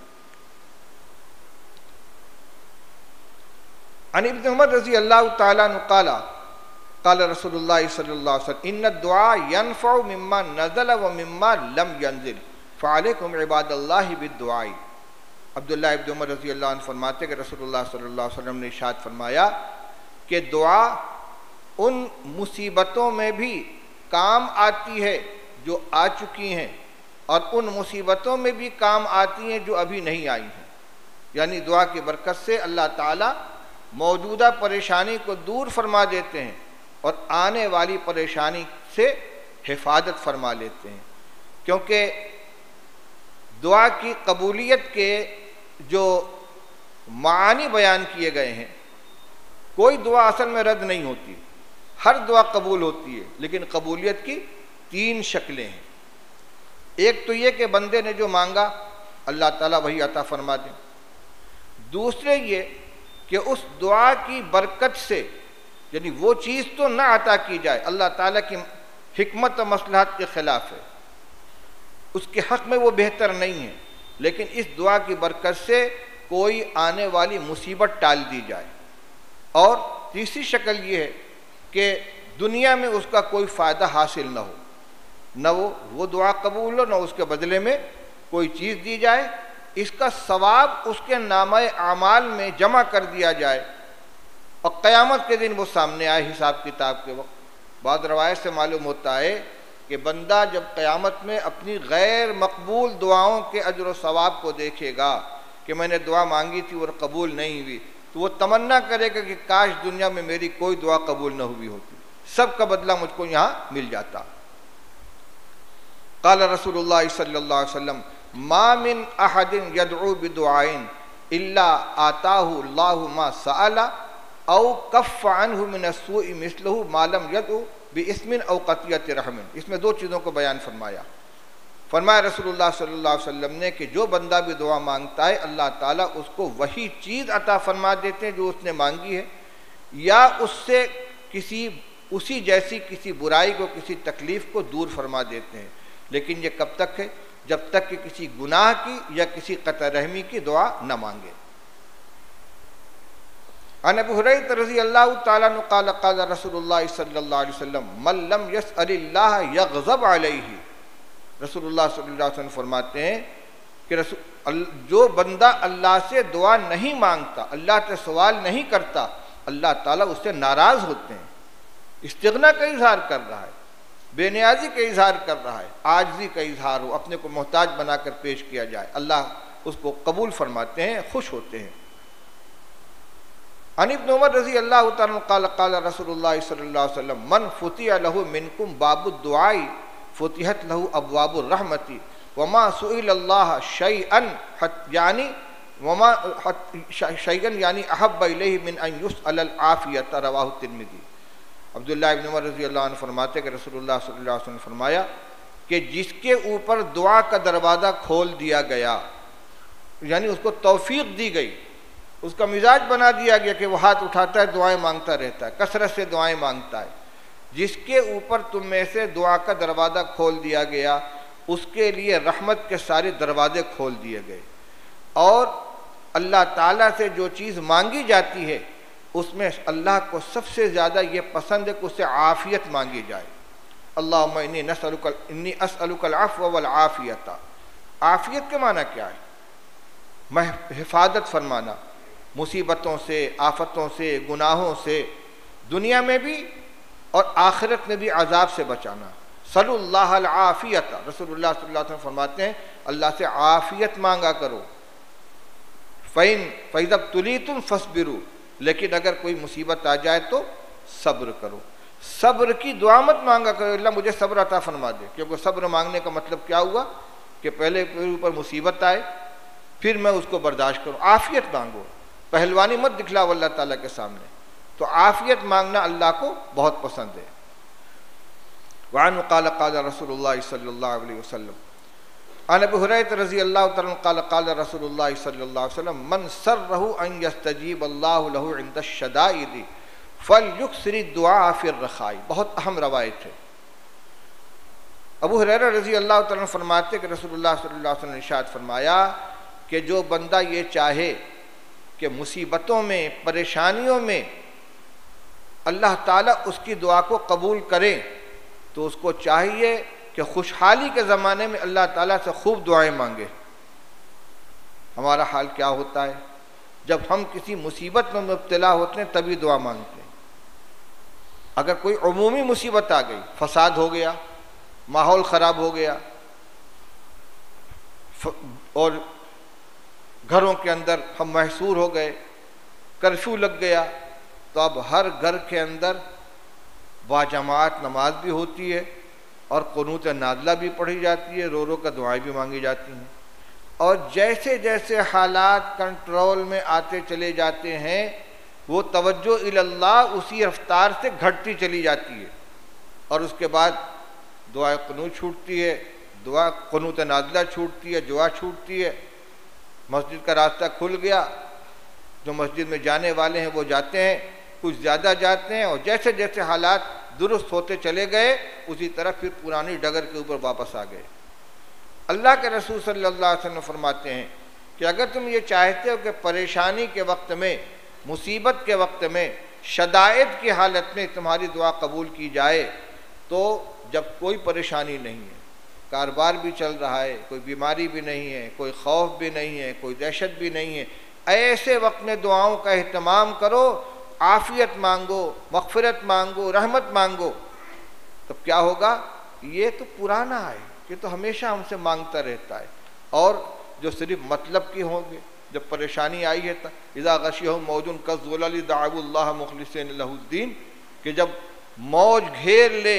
S1: अन इब्न उमर रज़ियल्लाहु ताला अन्हु क़ाल क़ाल रसूलुल्लाह सल्लल्लाहु अलैहि वसल्लम इन्न दुआ यनफ़उ मिम्मा नज़ल व मिम्मा लम यंज़िल फ़अलैकुम इबादल्लाहि बिद्दुआई। अब्दुल्लाह इब्न उमर रज़ियल्लाहु अन्हु फरमाते कि रसूलुल्लाह सल्लल्लाहु अलैहि वसल्लम ने इरशाद फरमाया कि दुआ उन मुसीबतों में भी काम आती है जो आ चुकी हैं और उन मुसीबतों में भी काम आती हैं जो अभी नहीं आई हैं। यानी दुआ की बरकत से अल्लाह ताला मौजूदा परेशानी को दूर फरमा देते हैं और आने वाली परेशानी से हिफाजत फरमा लेते हैं। क्योंकि दुआ की कबूलियत के जो मानी बयान किए गए हैं, कोई दुआ असल में रद्द नहीं होती, हर दुआ कबूल होती है। लेकिन कबूलियत की 3 शक्लें हैं। एक तो ये कि बंदे ने जो मांगा अल्लाह ताला वही अता फरमा दे। दूसरे ये कि उस दुआ की बरकत से, यानी वो चीज़ तो ना अता की जाए, अल्लाह ताला की हिकमत और मसलहत के ख़िलाफ़ है, उसके हक़ में वो बेहतर नहीं है, लेकिन इस दुआ की बरकत से कोई आने वाली मुसीबत टाल दी जाए। और तीसरी शक्ल ये है कि दुनिया में उसका कोई फ़ायदा हासिल न हो, न वो दुआ कबूल हो, न उसके बदले में कोई चीज़ दी जाए। इसका सवाब उसके नामे आमाल में जमा कर दिया जाए और क़यामत के दिन वो सामने आए हिसाब किताब के वक्त। बाद रवायत से मालूम होता है कि बंदा जब क़यामत में अपनी गैर मकबूल दुआओं के अजर व सवाब को देखेगा कि मैंने दुआ मांगी थी और कबूल नहीं हुई, तो वो तमन्ना करेगा कि काश दुनिया में मेरी कोई दुआ कबूल न हुई होती, सब का बदला मुझको यहाँ मिल जाता। क़ाल रसूलुल्लाह सल्लल्लाहु अलैहि वसल्लम मा मिन अहदिन यदउ बिदुआइन इल्ला आताहु अल्लाहु मा सअला औ कफ़्फ़ अन्हु मिन अस्सूइ मिस्लहु मा लम यदउ बिइस्मिन औ क़तियत रहमिन। इसमें दो चीज़ों को बयान फरमाया रसूलुल्लाह सल्लल्लाहु अलैहि वसल्लम ने कि जो बंदा भी दुआ मांगता है अल्लाह ताला उसको वही चीज़ अता फरमा देते हैं जो उसने मांगी है, या उससे किसी उसी जैसी किसी बुराई को, किसी तकलीफ़ को दूर फरमा देते हैं। लेकिन ये कब तक है? जब तक कि किसी गुनाह की या किसी क़त्अ रहमी की दुआ न मांगे। अन अबू हुरैरा रज़ियल्लाहु तआला अन्हु क़ाल क़ाल रसूलुल्लाह सल्लल्लाहु अलैहि वसल्लम मन लम यसअलिल्लाह यग़ज़ब अलैहि। रसूलुल्लाह सल्लल्लाहु अलैहि वसल्लम फरमाते हैं कि जो बंदा अल्लाह से दुआ नहीं मांगता, अल्लाह से सवाल नहीं करता, अल्लाह ताला उससे नाराज़ होते हैं। इस्तिग़ना का इजहार कर रहा है, बेनियाजी का इजहार कर रहा है, आजिज़ी का इजहार हो, अपने को मोहताज बनाकर पेश किया जाए, अल्लाह उसको कबूल फरमाते हैं, खुश होते हैं। अन इब्न उमर रज़ी अल्लाह तआला क़ाल क़ाल रसूलुल्लाह सल्लल्लाहु अलैहि वसल्लम मन फुतिह लहु मिनकुम बाबुद दुआई फुतिहत लहु अबवाबुर रहमती वमा सुइलल्लाह शैअन यानी वमा शैअन यानी अहब्ब इलैहि मिन अन युसअल आफियत। रवाहु तिर्मिज़ी। अब्दुल्लाह इब्न उमर रज़ी अल्लाह अन्हु फरमाते कि रसूलुल्लाह सल्लल्लाहु अलैहि वसल्लम ने फरमाया कि जिसके ऊपर दुआ का दरवाज़ा खोल दिया गया, यानी उसको तौफीक दी गई, उसका मिजाज बना दिया गया कि वो हाथ उठाता है, दुआएं मांगता रहता है, कसरत से दुआएं मांगता है, जिसके ऊपर तुम में से दुआ का दरवाज़ा खोल दिया गया उसके लिए रहमत के सारे दरवाजे खोल दिए गए। और अल्लाह ताला से जो चीज़ मांगी जाती है उसमें अल्लाह को सबसे ज़्यादा ये पसंद है कि उससे आफ़ियत मांगी जाए। अल्लाहुम्मा इन्नी अस्अलुकल अफ़्व वल आफ़ियता। आफ़ियत के माना क्या है? हिफाजत फरमाना मुसीबतों से, आफतों से, गुनाहों से, दुनिया में भी और आखिरत में भी अजाब से बचाना। सल्लल्लाहु आफ़ियता। रसूलुल्लाह सल्लल्लाहु अलैहि वसल्लम फरमाते हैं अल्लाह से आफ़ियत मांगा करो। फ़इज़ा तुलीतुम फ़स्बिरू। लेकिन अगर कोई मुसीबत आ जाए तो सब्र करो। सब्र की दुआ मत मांगा करो अल्लाह मुझे सब्र अता फरमा दे, क्योंकि सब्र मांगने का मतलब क्या हुआ कि पहले मेरे ऊपर मुसीबत आए फिर मैं उसको बर्दाश्त करूँ। आफ़ियत मांगो, पहलवानी मत दिखलाओ अल्लाह ताला के सामने। तो आफ़ियत मांगना अल्लाह को बहुत पसंद है। वअन क़ाल क़ाल रसूलुल्लाह सल्लल्लाहु अलैहि वसल्लम अन अबू हुरैरा रज़ियल्लाहु तआला अन्हु क़ाल क़ाल रसूलुल्लाह सल्लल्लाहु अलैहि वसल्लम मन सर्रहु अन यस्तजीब अल्लाहु लहु इंद अश-शदाइद फलयुक्सिर दुआ फिर रखाई। बहुत अहम रवायत है। अबू हुरैरा रज़ियल्लाहु तआला अन्हु फरमाते कि रसूलुल्लाह सल्लल्लाहु अलैहि वसल्लम ने इरशाद फरमाया कि जो बंदा ये चाहे कि मुसीबतों में, परेशानियों में अल्लाह ताला उसकी दुआ को कबूल करे, तो उसको चाहिए कि खुशहाली के ज़माने में अल्लाह ताला से खूब दुआएं मांगे। हमारा हाल क्या होता है? जब हम किसी मुसीबत में मुब्तला होते हैं तभी दुआ मांगते हैं। अगर कोई उमूमी मुसीबत आ गई, फसाद हो गया, माहौल ख़राब हो गया और घरों के अंदर हम महसूर हो गए, कर्फ्यू लग गया, तो अब हर घर के अंदर बाजमात नमाज भी होती है और क़ुनूत नाज़िला भी पढ़ी जाती है, रो रो कर दुआएं भी मांगी जाती हैं। और जैसे जैसे हालात कंट्रोल में आते चले जाते हैं वो तवज्जो इल्लाह उसी रफ्तार से घटती चली जाती है और उसके बाद दुआ क़ुनूत छूटती है, दुआ क़ुनूत नाज़िला छूटती है, दुआ छूटती है। मस्जिद का रास्ता खुल गया, जो मस्जिद में जाने वाले हैं वो जाते हैं, कुछ ज़्यादा जाते हैं, और जैसे जैसे हालात दुरुस्त होते चले गए उसी तरह फिर पुरानी डगर के ऊपर वापस आ गए। अल्लाह के रसूल सल्लल्लाहु अलैहि वसल्लम फरमाते हैं कि अगर तुम ये चाहते हो कि परेशानी के वक्त में, मुसीबत के वक्त में, शदाइद की हालत में तुम्हारी दुआ कबूल की जाए, तो जब कोई परेशानी नहीं है, कारोबार भी चल रहा है, कोई बीमारी भी नहीं है, कोई खौफ भी नहीं है, कोई दहशत भी नहीं है, ऐसे वक्त में दुआओं का एहतमाम करो, आफ़ियत मांगो, मग़फ़िरत मांगो, रहमत मांगो। तब क्या होगा? ये तो पुराना है, ये तो हमेशा हमसे मांगता रहता है। और जो सिर्फ मतलब की होंगे, जब परेशानी आई है इज़ा गशियहुम मौजुन कज़्ज़ुलली दअवुल्लाह मुख़लिसीन लहुद्दीन, कि जब मौज घेर ले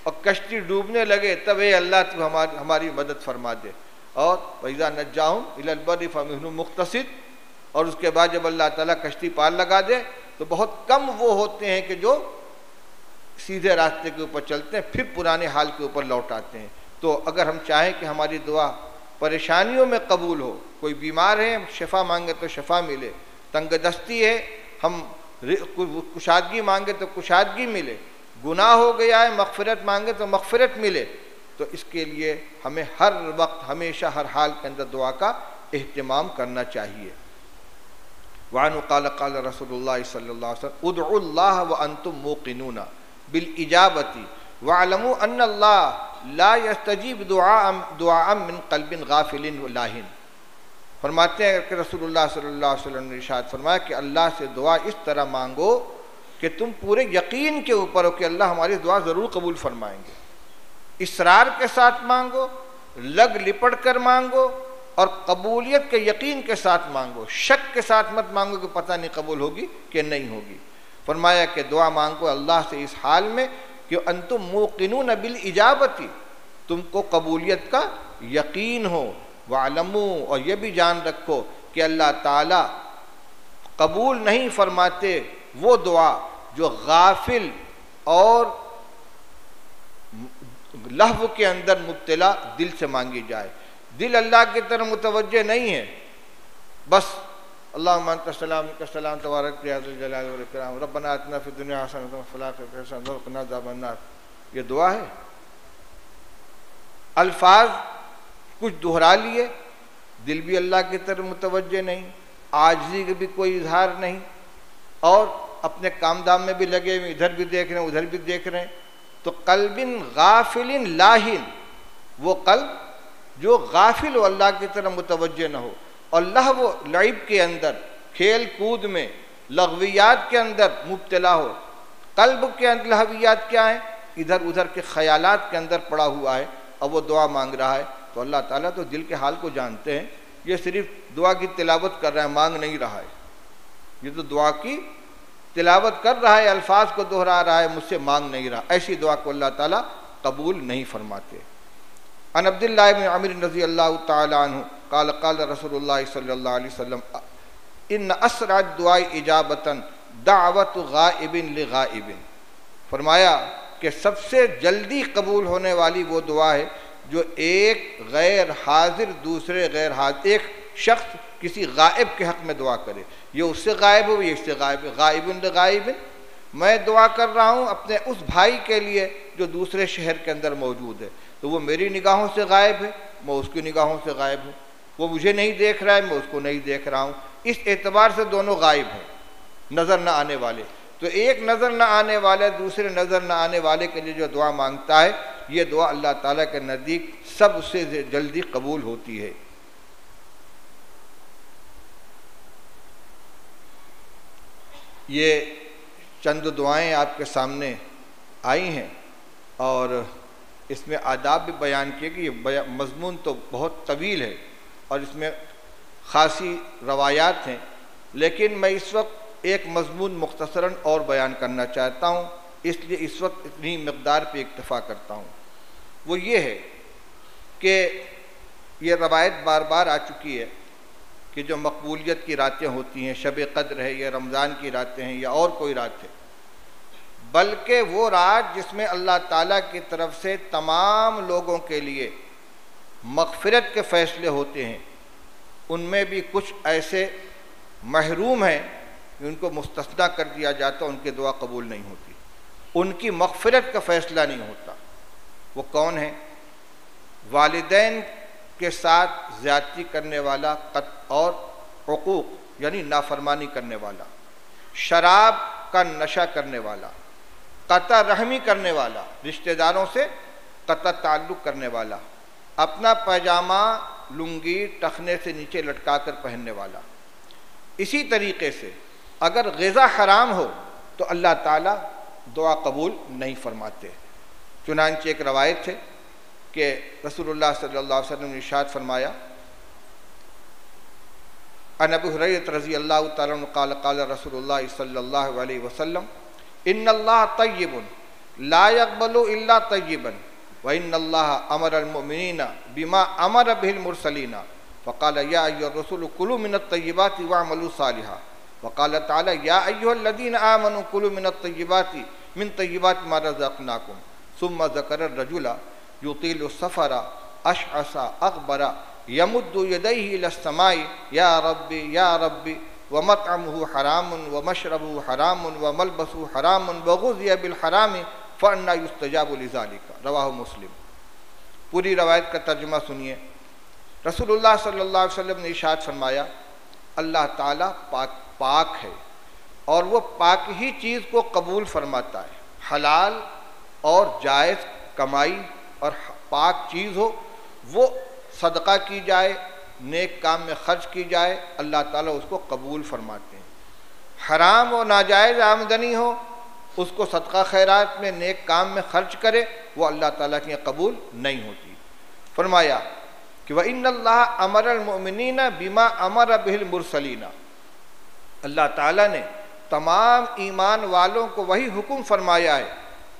S1: और कश्ती डूबने लगे तब ए अल्लाह तू हमारी मदद फरमा दे। और वइज़ा नज्जाहुम इलल बर्रि फमिनहुम मुक़तसिद, और उसके बाद जब अल्लाह ताला कश्ती पार लगा दे तो बहुत कम वो होते हैं कि जो सीधे रास्ते के ऊपर चलते हैं, फिर पुराने हाल के ऊपर लौट आते हैं। तो अगर हम चाहें कि हमारी दुआ परेशानियों में कबूल हो, कोई बीमार है शिफा मांगे तो शिफा मिले, तंगदस्ती है हम कुशादगी मांगे तो कुशादगी मिले, गुनाह हो गया है मग़फ़िरत मांगे तो मग़फ़िरत मिले, तो इसके लिए हमें हर वक्त हमेशा हर हाल के अंदर दुआ का एहतिमाम करना चाहिए। वानु क़ाल क़ाल रसूलुल्लाह सल्लल्लाहु अलैहि वसल्लम उदउल्लाह व अंतुम मूक़िनून बिल इजाबती वअलमू अन्नल्लाह ला यस्तजीब दुआ मिन क़ल्बिन गाफ़िलिन व लाहिन। फरमाते हैं कि रसूलुल्लाह सल्लल्लाहु अलैहि वसल्लम ने इरशाद फरमाया कि अल्लाह से दुआ इस तरह मांगो कि तुम पूरे यकीन के ऊपर हो कि अल्लाह हमारी दुआ ज़रूर कबूल फरमाएंगे। इसरार के साथ मांगो, लग लिपट कर मांगो और कबूलियत के यकीन के साथ मांगो, शक के साथ मत मांगो कि पता नहीं कबूल होगी कि नहीं होगी। फरमाया कि दुआ मांगो अल्लाह से इस हाल में कि अंतुम मूक़िनून बिल इजाबती, तुमको कबूलियत का यकीन हो, वालमू, और ये भी जान रखो कि अल्लाह ताला कबूल नहीं फरमाते वो दुआ जो गाफिल और लहव के अंदर मुब्तला दिल से मांगी जाए। दिल अल्लाह की तरफ मुतवज्जे नहीं है, बस अल्लाहुम्मा अंता सलाम मिनका सलाम तबारक या ज़ुल जलाली वल इकराम रब्बना आतिना फिद दुनिया हसनतन व फिल आखिरति हसनतन व क़िना अज़ाबन्नार, ये दुआ है। अल्फाज कुछ दोहरा लिए, दिल भी अल्लाह की तरफ मुतवज्जे नहीं, आजिज़ी का भी कोई इजहार नहीं, और अपने काम दाम में भी लगे हुए, इधर भी देख रहे हैं उधर भी देख रहे हैं। तो कल्बिन गाफिलिन लाहिन, वो कल्ब जो गाफिल हो, अल्लाह की तरफ मुतवज्जे न हो, और लहव लईब के अंदर, खेल कूद में, लग़वियात के अंदर मुब्तला हो। कल्ब के अंदर लहवियात क्या है? इधर उधर के ख्यालात के अंदर पड़ा हुआ है और वो दुआ मांग रहा है। तो अल्लाह ताला तो दिल के हाल को जानते हैं, ये सिर्फ दुआ की तिलावत कर रहा है, मांग नहीं रहा है। ये तो दुआ की तिलावत कर रहा है, अल्फाज को दोहरा रहा है, मुझसे मांग नहीं रहा। ऐसी दुआ को अल्लाह ताला कबूल नहीं फरमाते। अन अब्दुल्लाह इब्न अमर रज़ी अल्लाह तआला अन्हु क़ाल क़ाल रसूलुल्लाह सल्लल्लाहु अलैहि वसल्लम इन अस्रा दुआ इजाबतन दावतु गाइबिन लिगाइबिन। फरमाया कि सबसे जल्दी कबूल होने वाली वो दुआ है जो एक गैर हाजिर दूसरे गैर हाजिर, एक शख्स किसी गायब के हक़ में दुआ करे, ये उससे गायब हो ये इससे गायब है। गायबिन गायबिन, मैं दुआ कर रहा हूँ अपने उस भाई के लिए जो दूसरे शहर के अंदर मौजूद है, तो वो मेरी निगाहों से गायब है, मैं उसकी निगाहों से गायब हूँ। वो मुझे नहीं देख रहा है, मैं उसको नहीं देख रहा हूँ। इस एतबार से दोनों गायब हैं, नज़र न आने वाले। तो एक नज़र न आने वाले दूसरे नज़र न आने वाले के लिए जो दुआ मांगता है, ये दुआ अल्लाह ताला के नज़दीक सबसे जल्दी कबूल होती है। ये चंद दुआएं आपके सामने आई हैं और इसमें आदाब भी बयान किए कि ये मज़मून तो बहुत तवील है और इसमें ख़ासी रवायात हैं, लेकिन मैं इस वक्त एक मज़मून मुख्तसरन और बयान करना चाहता हूँ, इसलिए इस वक्त इतनी मकदार पे इक्तफ़ा करता हूँ। वो ये है कि ये रवायत बार बार आ चुकी है कि जो मकबूलियत की रातें होती हैं, शब क़द्र है या रमज़ान की रातें हैं या और कोई रात है, बल्कि वो रात जिसमें अल्लाह ताला की तरफ से तमाम लोगों के लिए मग़फ़िरत के फ़ैसले होते हैं, उनमें भी कुछ ऐसे महरूम हैं कि उनको मुस्तस्ना कर दिया जाता, उनकी दुआ कबूल नहीं होती, उनकी मग़फ़िरत का फ़ैसला नहीं होता। वो कौन है? वालिदैन के साथ ज़्यादती करने वाला और हुकूक़ यानी नाफरमानी करने वाला, शराब का नशा करने वाला, क़ता रहमी करने वाला, रिश्तेदारों से क़ता ताल्लुक़ करने वाला, अपना पैजामा लुंगी टखने से नीचे लटका कर पहनने वाला। इसी तरीक़े से अगर ग़िज़ा हराम हो तो अल्लाह ताला दुआ कबूल नहीं फरमाते। चुनांचे एक रवायत है कि रसूलुल्लाह सल्लल्लाहु अलैहि वसल्लम ने इरशाद फरमाया, अन अबू हुरैरा रज़ियल्लाहु तआला अन्हु क़ाल क़ाल रसूलुल्लाह सल्लल्लाहु अलैहि वसल्लम इन्नल्लाह तय्यिबुन ला यक़बलु इल्ला तय्यिबन व इन्नल्लाह अमरल मुमिनीना बिमा अमर बिहिल मुरसलीना फ़क़ाल या अय्युहर रसूल कुलू मिनत तय्यिबाति वअमलू सालिहा वक़ाल तआला या अय्युहल्लज़ीना आमनू कुलू मिनत तय्यिबाति मिन तय्यिबाति मा रज़क़नाकुम सुम्मा ज़करा रजुला युतीलु सफ़रा अशअसा अक़बरा यमुद्दु यदैहि इलस्समाई या रब्बी व मतअमुहु हरामुन व मशरबुहु हरामुन व मलबसुहु हरामुन व गुज़िया बिल हरामि फ़अन्ना युस्तजाबु लिज़ालिका रवाहु मुस्लिम। पूरी रवायत का तर्जुमा सुनिए। रसूलुल्लाह सल्लल्लाहु अलैहि वसल्लम ने इरशाद फरमाया, अल्लाह ताला पाक है और वो पाक ही चीज़ को कबूल फरमाता है। हलाल और जायज़ कमाई और पाक चीज़ हो वो सदका की जाए, नेक काम में खर्च की जाए, अल्लाह ताला उसको कबूल फरमाते हैं। हराम और नाजायज़ आमदनी हो उसको सदका खैरात में नेक काम में खर्च करे, वो अल्लाह ताला के कबूल नहीं होती। फरमाया कि वह इन्नल्लाह अमरल मुमिनीना बिमा अमर बिहिल मुरसलीना, अल्लाह ताला ने तमाम ईमान वालों को वही हुक्म फरमाया है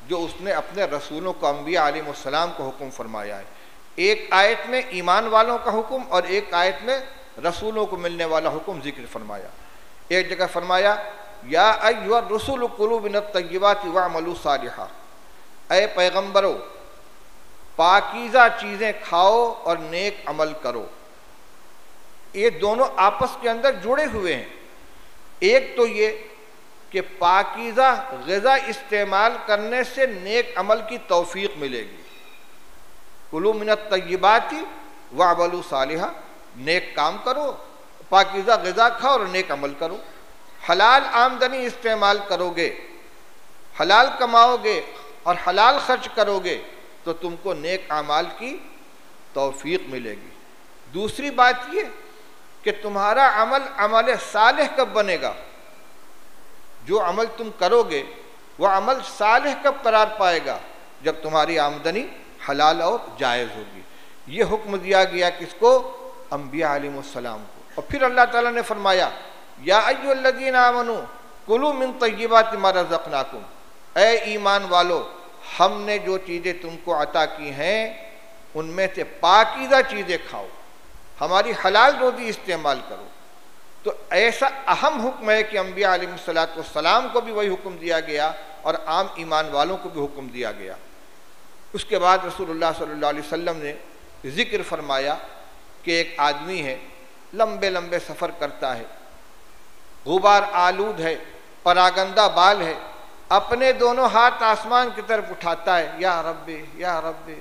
S1: जो उसने अपने रसूलों को अंबिया अलैहिस्सलाम को हुक्म फरमाया है। एक आयत में ईमान वालों का हुक्म और एक आयत में रसूलों को मिलने वाला हुक्म जिक्र फरमाया। एक जगह फरमाया या अय्युहर रसूल कुलू मिनत तय्यिबाति वअमलू सालिहा, ऐ पैगम्बरों पाकीज़ा चीज़ें खाओ और नेक अमल करो। ये दोनों आपस के अंदर जुड़े हुए हैं। एक तो ये कि पाकीज़ा ग़िज़ा इस्तेमाल करने से नेक अमल की तौफीक मिलेगी। कुलू मिनत तय्यिबाति वअमलू सालिहा, नेक काम करो, पाकीज़ा ग़िज़ा खाओ और नेक अमल करो। हलाल आमदनी इस्तेमाल करोगे, हलाल कमाओगे और हलाल खर्च करोगे तो तुमको नेक आमाल की तौफीक मिलेगी। दूसरी बात ये कि तुम्हारा अमल अमल सालेह कब बनेगा, जो अमल तुम करोगे वह अमल सालेह कब करार पाएगा, जब तुम्हारी आमदनी हलाल और जायज़ होगी। ये हुक्म दिया गया किसको, अंबिया अलैहिस्सलाम को। और फिर अल्लाह ताला ने फरमाया या अय्युहल्लज़ीना आमनू कुलू मिन तय्यिबाति मा रज़क़नाकुम, ऐ ईमान वालो हमने जो चीज़ें तुमको अता की हैं उनमें से पाकीज़ा चीज़ें खाओ, हमारी हलाल रोज़ी इस्तेमाल करो। तो ऐसा अहम हुक्म है कि अंबिया अलैहिस्सलाम को भी वही हुक्म दिया गया और आम ईमान वालों को भी हुक्म दिया गया। उसके बाद रसूलुल्लाह सल्लल्लाहु अलैहि वसल्लम ने ज़िक्र फरमाया कि एक आदमी है, लंबे लंबे सफ़र करता है, गुबार आलूद है, परागंदा बाल है, अपने दोनों हाथ आसमान की तरफ उठाता है, या रब्बी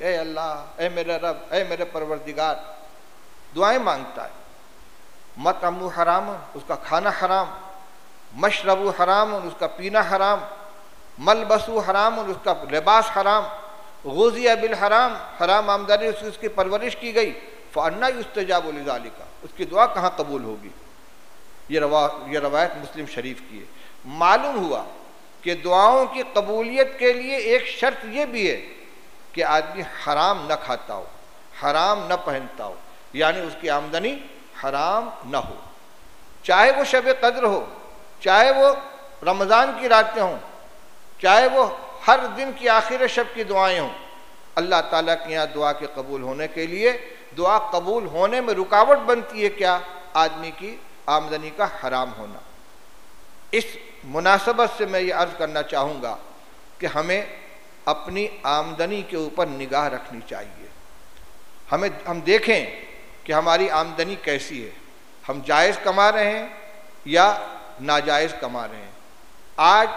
S1: ए अल्लाह, ए मेरे रब, ए मेरे परवरदिगार, दुआएं मांगता है। मतअमु हराम, उसका खाना हराम, मशरबु हराम, उसका पीना हराम, मलबसु हराम, उसका लिबास हराम, गुज़िया बिल हराम, हराम आमदनी से उसकी परवरिश की गई, फ़अन्ना युस्तजाबु लिज़ालिका, उसकी दुआ कहाँ कबूल होगी। ये रवायत मुस्लिम शरीफ की है। मालूम हुआ कि दुआओं की कबूलियत के लिए एक शर्त ये भी है कि आदमी हराम न खाता हो, हराम न पहनता हो, यानी उसकी आमदनी हराम न हो। चाहे वो शब कद्र हो, चाहे वो रमज़ान की रातें हों, चाहे वो हर दिन की आखिर शब की दुआएं हों, अल्लाह ताला के यहाँ दुआ के कबूल होने के लिए दुआ कबूल होने में रुकावट बनती है क्या, आदमी की आमदनी का हराम होना। इस मुनासबत से मैं ये अर्ज़ करना चाहूँगा कि हमें अपनी आमदनी के ऊपर निगाह रखनी चाहिए। हम देखें कि हमारी आमदनी कैसी है, हम जायज़ कमा रहे हैं या नाजायज़ कमा रहे हैं। आज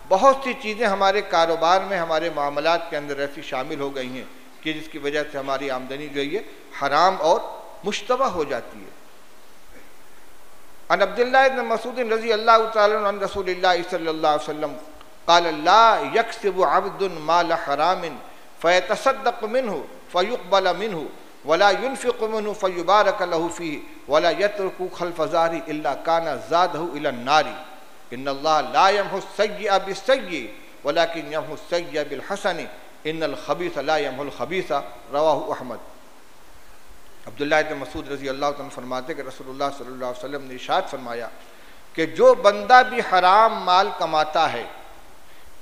S1: बहुत सी चीज़ें हमारे कारोबार में, हमारे मामलात के अंदर ऐसी शामिल हो गई हैं कि जिसकी वजह से हमारी आमदनी जो है हराम और मुश्तबा हो जाती है। अन अब्दुल्लाह इब्न मसूद रज़ियल्लाहु तआला अन्हु अन रसूलिल्लाह सल्लल्लाहु अलैहि वसल्लम क़ाल ला यक्सिबु अब्दुन माल हरामिन फ़यतसद्दक़ मिन्हु फ़युक़बल मिन्हु वला युनफ़िक़ु मिन्हु फ़युबारक लहु फ़ीहि वला यत्रुकु ख़ल्फ़ ज़ाहरी इल्ला काना ज़ादहु इला नारी इन्नल्लाह ला यमहु सय्यिअ बिस्सय्यि वलाकिन यमहु सय्यिअ बिल हसनि इन्नल खबीस ला यमहुल खबीसा रवाहु अहमद। अब्दुल्लाह इब्न मसूद रज़ी अल्लाह तआला फरमाते कि रसूलुल्लाह सल्लल्लाहु अलैहि वसल्लम ने इरशाद फरमाया कि जो बंदा भी हराम माल कमाता है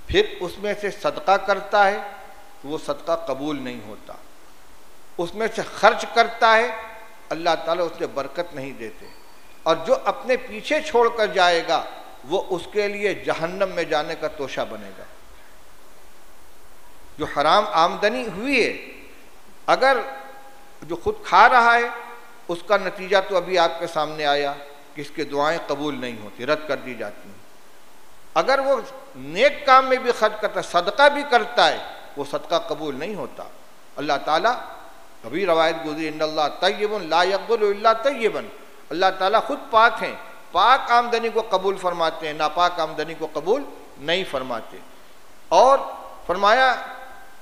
S1: फिर उसमें से सदका करता है तो वो सदका कबूल नहीं होता, उसमें से खर्च करता है अल्लाह ताला उससे बरकत नहीं देते, और जो अपने पीछे छोड़ कर जाएगा वो उसके लिए जहन्नम में जाने का तोशा बनेगा। जो हराम आमदनी हुई है, अगर जो खुद खा रहा है उसका नतीजा तो अभी आपके सामने आया कि इसकी दुआएं कबूल नहीं होती, रद्द कर दी जाती हैं। अगर वो नेक काम में भी खर्च करता है, सदका भी करता है, वो सदका कबूल नहीं होता। अल्लाह ताला कभी रवायत गुजरी इन्नल्लाह तय्यबुन ला यक़बलु इल्ला तय्यबन, अल्लाह ताला खुद पाक हैं, पाक आमदनी को कबूल फरमाते हैं, नापाक आमदनी को कबूल नहीं फरमाते। और फरमाया,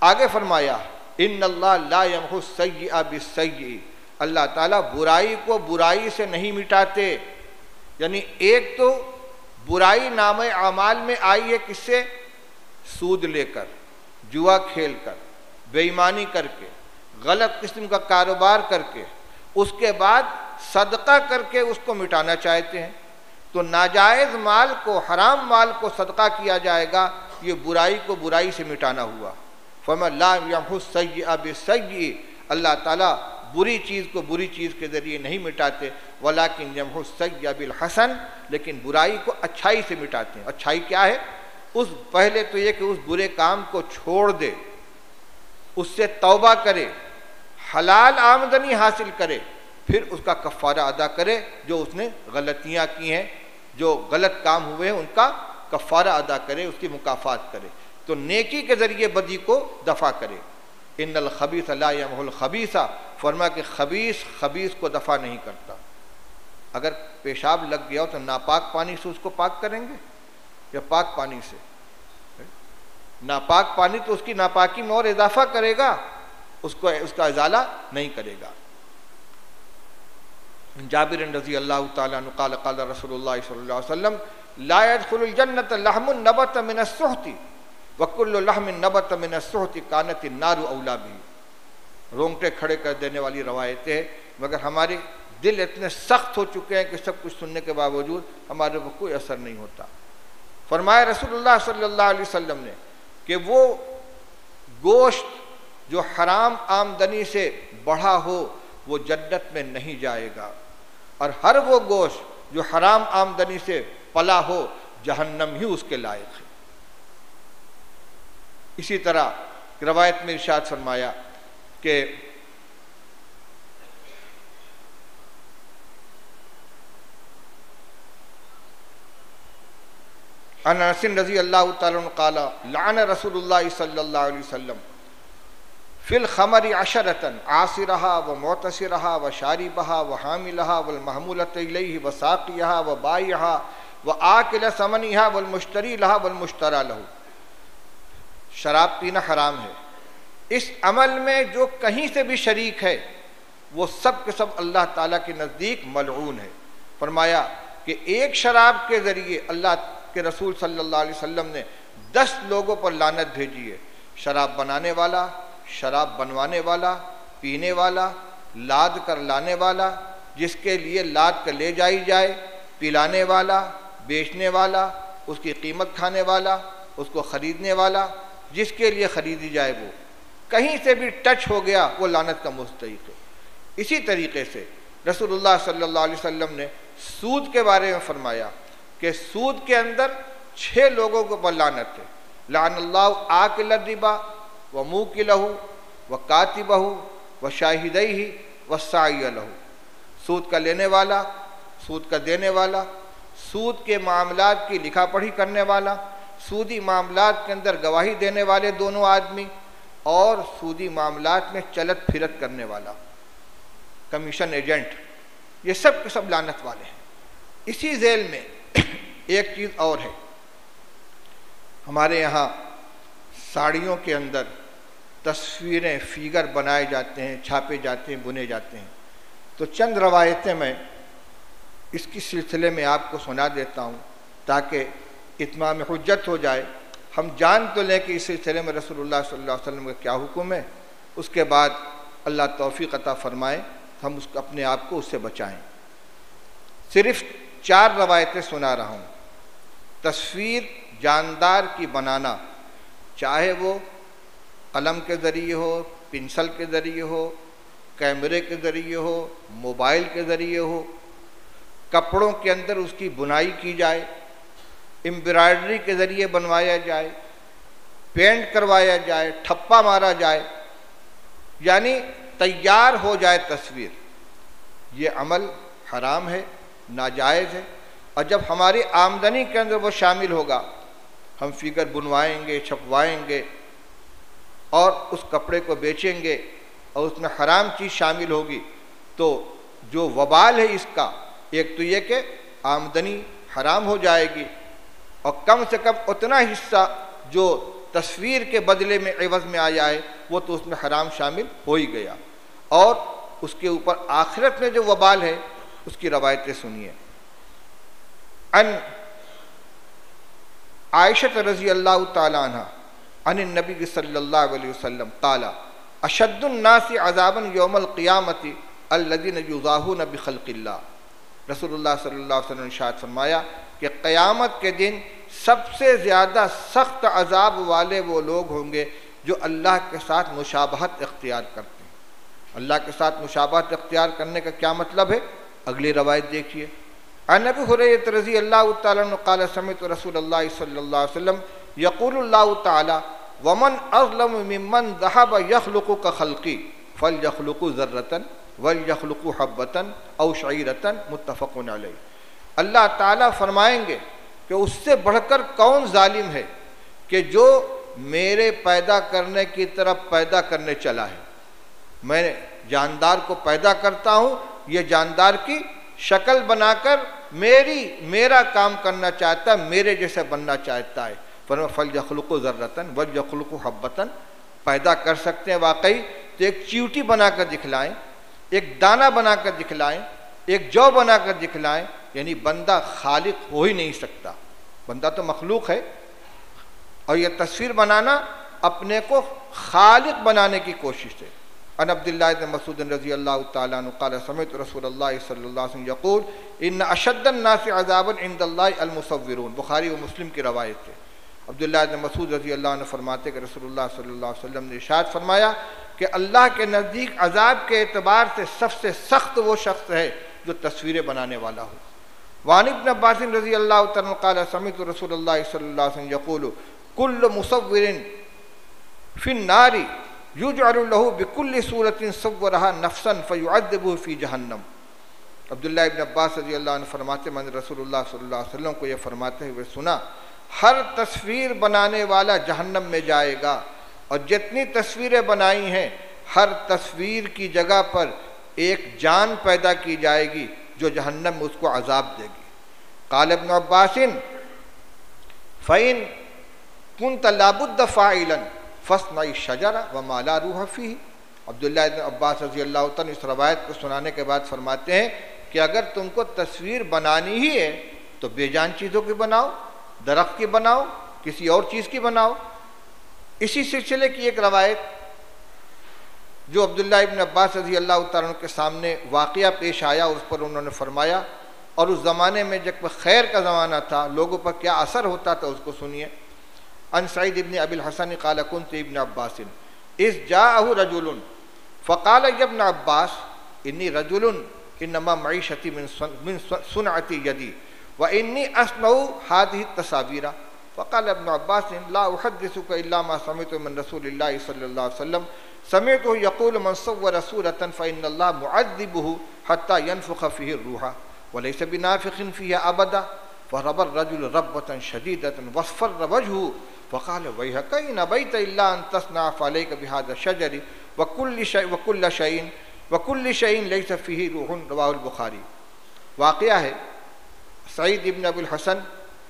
S1: आगे फरमाया इन्नल्लाह ला यमहु सय्यिअ बिस्सय्यि, अल्लाह ताला बुराई को बुराई से नहीं मिटाते। यानी एक तो बुराई नामे अमाल में आई है किससे? सूद लेकर, जुआ खेलकर, बेईमानी करके, गलत किस्म का कारोबार करके, उसके बाद सदका करके उसको मिटाना चाहते हैं। तो नाजायज़ माल को, हराम माल को सदका किया जाएगा, ये बुराई को बुराई से मिटाना हुआ। फरमा ला यमहु सय्यिअ बिस्सय्यि, अल्लाह ताला बुरी चीज़ को बुरी चीज़ के ज़रिए नहीं मिटाते, वलाकिन यमहु सय्यिअ बिल हसन, लेकिन बुराई को अच्छाई से मिटाते हैं। अच्छाई क्या है? उस पहले तो ये कि उस बुरे काम को छोड़ दे, उससे तौबा करे, हलाल आमदनी हासिल करे, फिर उसका कफ़ारा अदा करे। जो उसने गलतियाँ की हैं, जो गलत काम हुए हैं, उनका कफ़ारा अदा करे, उसकी मुकाफ़ात करे। तो नेकी के ज़रिए बदी को दफ़ा करे। इन्नल खबीस ला यमहुल खबीसा, फरमा कि खबीस खबीस को दफ़ा नहीं करता। अगर पेशाब लग गया हो तो नापाक पानी से उसको पाक करेंगे या पाक पानी से? नापाक पानी तो उसकी नापाकी में और इजाफा करेगा, उसको उसका इजाला नहीं करेगा। जाबिर रज़ी अल्लाह तआला अन्हु क़ाल क़ाल रसूलुल्लाह सल्लल्लाहु अलैहि वसल्लम ला यदखुलुल जन्नत लहमुन नबत मिन अस्सुहती व कुल्लु लहमिन नबत मिन अस्सुहती कानतिन नारु औला बिही। रोंगटे खड़े कर देने वाली रवायतें हैं, मगर हमारे दिल इतने सख्त हो चुके हैं कि सब कुछ सुनने के बावजूद हमारे को कोई असर नहीं होता। फरमाया रसूलुल्लाह सल्लल्लाहु अलैहि वसल्लम ने कि वो गोश्त जो हराम आमदनी से बढ़ा हो वो जन्नत में नहीं जाएगा, और हर वो गोश्त जो हराम आमदनी से पला हो जहन्नम ही उसके लायक है। इसी तरह रवायत में इरशाद फरमाया कि अनस रज़ी अल्लाह तआला अन्हु क़ाल लअन रसूलुल्लाह सल्लल्लाहु अलैहि वसल्लम फिल खमरी अशरतन आसिरहा व मोतसिरहा व शारिबहा व हामिलहा वल महमूलत इलैहि व साक़ियहा व बायहा व आकिल समनिहा वल मुश्तरी लहा वल मुश्तरा लहू। शराब पीना हराम है। इस अमल में जो कहीं से भी शरीक है वो सब के सब अल्लाह ताला के नज़दीक मलऊन है। फरमाया कि एक शराब के ज़रिए अल्लाह के रसूल सल्लल्लाहु अलैहि वसल्लम ने 10 लोगों पर लानत भेजी है। शराब बनाने वाला, शराब बनवाने वाला, पीने वाला, लाद कर लाने वाला, जिसके लिए लाद कर ले जाई जाए, पिलाने वाला, बेचने वाला, उसकी कीमत खाने वाला, उसको ख़रीदने वाला, जिसके लिए ख़रीदी जाए, वो कहीं से भी टच हो गया वो लानत का मुस्तहिक़ है। इसी तरीके से रसूलुल्लाह सल्लल्लाहु अलैहि वसल्लम ने सूद के बारे में फरमाया कि सूद के अंदर 6 लोगों के ऊपर लानत है। लानल्लाहु आकिल रिबा व मूकिलहु व कातिबहु व शाहिदैहि व साइय लहु। सूद का लेने वाला, सूद का देने वाला, सूद के मामलात की लिखा पढ़ी करने वाला, सूदी मामलात के अंदर गवाही देने वाले दोनों आदमी, और सूदी मामलात में चलत फिरत करने वाला, कमीशन एजेंट, ये सब के सब लानत वाले हैं। इसी झेल में एक चीज़ और है। हमारे यहाँ साड़ियों के अंदर तस्वीरें, फिगर बनाए जाते हैं, छापे जाते हैं, बुने जाते हैं। तो चंद रवायतें मैं इसकी सिलसिले में आपको सुना देता हूँ ताकि इत्माम हुज्जत हो जाए। हम जान तो लें कि इस सिलसिले में रसूलुल्लाह सल्लल्लाहु अलैहि वसल्लम का क्या हुक्म है, उसके बाद अल्लाह तौफीक अता फरमाए हम उसको अपने आप को उससे बचाएं। सिर्फ 4 रवायतें सुना रहा हूँ। तस्वीर जानदार की बनाना, चाहे वो कलम के ज़रिए हो, पेंसिल के ज़रिए हो, कैमरे के ज़रिए हो, मोबाइल के ज़रिए हो, कपड़ों के अंदर उसकी बुनाई की जाए, एम्ब्रॉयडरी के ज़रिए बनवाया जाए, पेंट करवाया जाए, ठप्पा मारा जाए, यानी तैयार हो जाए तस्वीर, ये अमल हराम है, नाजायज़ है। और जब हमारी आमदनी के अंदर वो शामिल होगा, हम फिगर बुनवाएंगे, छपवाएंगे और उस कपड़े को बेचेंगे और उसमें हराम चीज़ शामिल होगी, तो जो वबाल है इसका, एक तो ये कि आमदनी हराम हो जाएगी और कम से कम उतना हिस्सा जो तस्वीर के बदले में एवज़ में आया है वो तो उसमें हराम शामिल हो ही गया, और उसके ऊपर आखिरत में जो वबाल है उसकी रवायतें सुनिए। अन आयशा रज़ी अल्लाह ताला अन्हा अन नबी सल्लल्लाहु अलैहि वसल्लम क़ाला अशद्दुन्नासि अज़ाबन यौमल क़ियामति अल्लज़ीना युज़ाहूना बिख़ल्क़िल्लाह। रसूलुल्लाह सल्लल्लाहु अलैहि वसल्लम ने इरशाद फरमाया कि क़यामत के दिन सबसे ज़्यादा सख्त अज़ाब वाले वो लोग होंगे जो अल्लाह के साथ मुशाबहत इख्तियार करते हैं। अल्लाह के साथ मुशाबहत इख्तियार करने का क्या मतलब है, अगली रवायत देखिए। अन अबी हुरैरा रज़ियल्लाहु तआला अन्हु क़ाल समिअतु रसूलल्लाह सल्लल्लाहु अलैहि वसल्लम यक़ूलुल्लाहु तआला वमन अज़लमु मिम्मन ज़हब यख़्लुक़ु कख़ल्क़ी फ़लयख़्लुक़ु ज़र्रतन वलयख़्लुक़ु हब्बतन औ शईरतन मुत्तफ़क़ुन अलैह। अल्लाह ताला फरमाएंगे कि उससे बढ़कर कौन जालिम है कि जो मेरे पैदा करने की तरफ पैदा करने चला है। मैं जानदार को पैदा करता हूँ, ये जानदार की शक्ल बनाकर मेरा काम करना चाहता है, मेरे जैसे बनना चाहता है। फल यख़्लुक़ु ज़र्रतन वल यख़्लुक़ु हब्बतन, पैदा कर सकते हैं वाकई, तो एक चींटी बनाकर दिखलाएं, एक दाना बनाकर दिखलाएं, एक जौ बनाकर दिखलाएं, यानी बंदा खालिक हो ही नहीं सकता, बंदा तो मखलूक है। और यह तस्वीर बनाना अपने को खालिक बनाने की कोशिश है। अन अब्दुल्लाह इब्न मसूद रज़ियल्लाहु तआला अन्हु क़ाल समिअतु रसूलल्लाह सल्लल्लाहु अलैहि वसल्लम यक़ूल इन्न अशद्दन्नासि अज़ाबन इंदल्लाहि अल-मुसव्विरून। बुखारी व मुस्लिम की रवायत है। अब्दुल्लाह इब्न मसूद रज़ियल्लाहु अन्हु फरमाते कि रसूलुल्लाह सल्लल्लाहु अलैहि वसल्लम ने इरशाद फरमाया कि अल्लाह के नज़दीक अज़ाब के एतबार से सबसे सख्त वो शख्स है जो तस्वीरें बनाने वाला हो। वान इब्न अब्बास रज़ियल्लाहु तआला क़ाल समिअतु रसूलल्लाह सल्लल्लाहु अलैहि वसल्लम यक़ूलु कुल्लु मुसव्विरिन फिन नारी युजअलु लहु बिकुल्लि सूरतिन सव्वरहा नफ्सन फयुअद्दिबुहु फी जहन्नम। अब्दुल्लाह इब्न अब्बास रज़ियल्लाहु अन्हु फरमाते मैंने रसूलुल्लाह सल्लल्लाहु अलैहि वसल्लम को यह फरमाते हुए सुना, हर तस्वीर बनाने वाला जहन्नम में जाएगा और जितनी तस्वीरें बनाई हैं हर तस्वीर की जगह पर एक जान पैदा की जाएगी जो जहन्नम में उसको अजाब देगी। क़ाल इब्न अब्बासिन फ़इन कुन्त लाबुद्द फ़ाइलन फ़स्नई शजरा व मा ला रूह फ़ीह। अब्दुल्लाह इब्न अब्बास रज़ियल्लाहु तआला इस रवायत को सुनाने के बाद फरमाते हैं कि अगर तुमको तस्वीर बनानी ही है तो बेजान चीज़ों की बनाओ, दरख्त की बनाओ, किसी और चीज़ की बनाओ। इसी सिलसिले की एक रवायत जो अब्दुल्लाह इब्न अब्बास रज़ियल्लाहु तआला के सामने वाक़या पेश आया, उस पर उन्होंने फरमाया, और उस ज़माने में जब खैर का ज़माना था, लोगों पर क्या असर होता था उसको सुनिए। अन सईद इब्न अबिल हसन क़ाल कुन्त इब्न अब्बासिन इज़ जाअहु रजुलुन फ़क़ाल या इब्न अब्बास इन्नी रजुलुन इन्नमा मईशती मिन सुनअती यदी व इन्नी अस्नउ हादिहि तसावीरा। फ़क़ाल इब्न अब्बास ला उहद्दिसुका इल्ला मा समिअतु मिन रसूलिल्लाहि सल्लल्लाहु अलैहि वसल्लम समिअतुहु यक़ूलु मन सव्वरा सूरतन फ़इन्नल्लाह मुअद्दिबुहु हत्ता यनफ़ुख़ फ़ीहि रूहा व लैसा बिनाफ़िख़िन फ़ीहा अबदा। फ़रबा अर्रजुल रब्बतन शदीदतन वस्फ़र्र वजहुहु फ़क़ाल वैहक इन अबैत इल्ला अन तस्नअ फ़अलैका बिहाज़ा शजरि व कुल्लि शैइन लैसा फ़ीहि रूहुन। रवाहुल बुखारी। वाक़या है, सईद इब्न अबुल हसन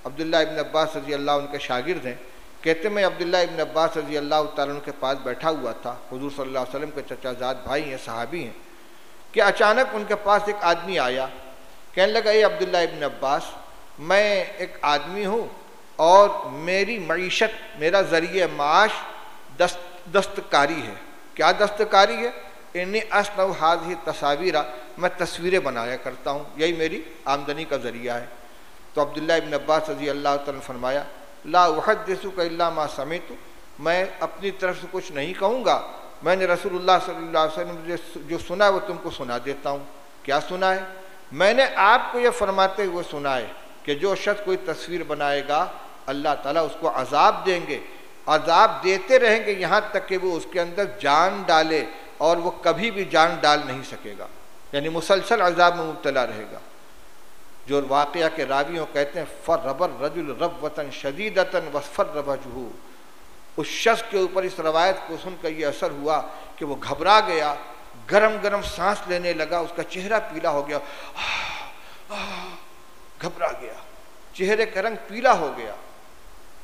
S1: अब्दुल्लाह इब्न अब्बास रज़ियल्लाहु अन्हु के शागिर्द हैं। कहते मैं अब्दुल्लाह इब्न अब्बास रज़ियल्लाहु तआला अन्हु के पास बैठा हुआ था, हुज़ूर सल्लल्लाहु अलैहि वसल्लम के चचाजाद भाई हैं, सहाबी हैं, कि अचानक उनके पास एक आदमी आया, कहने लगा, ए अब्दुल्लाह इब्न अब्बास, मैं एक आदमी हूँ और मेरी मईशत, मेरा ज़रिए माश दस्तकारी है। क्या दस्तकारी है? इन्नी असनव हाज़ी तस्वीरा, मैं तस्वीरें बनाया करता हूँ, यही मेरी आमदनी का ज़रिया है। तो अब्दुल्ला इब्न अब्बास रज़ी अल्लाह तआला ने फरमाया, ला उहद्दिसुका इल्ला मा समिअतु, मैं अपनी तरफ से कुछ नहीं कहूँगा, मैंने रसूलुल्लाह सल्लल्लाहु अलैहि वसल्लम जो सुना है वो तुमको सुना देता हूँ। क्या सुना है? मैंने आपको ये फरमाते हुए सुना है कि जो शख्स कोई तस्वीर बनाएगा अल्लाह ताला उसको अजाब देंगे, अजाब देते रहेंगे यहाँ तक कि वो उसके अंदर जान डाले और वो कभी भी जान डाल नहीं सकेगा, यानी मुसलसल अजाब में मुब्तला रहेगा। जो वाक़या के रावियों कहते हैं फर्रबर रजुल रब्वतन शदीदतन वस्फर वजहू, उस शख्स के ऊपर इस रवायत को सुनकर ये असर हुआ कि वो घबरा गया, गरम गरम सांस लेने लगा, उसका चेहरा पीला हो गया, घबरा गया, चेहरे का रंग पीला हो गया।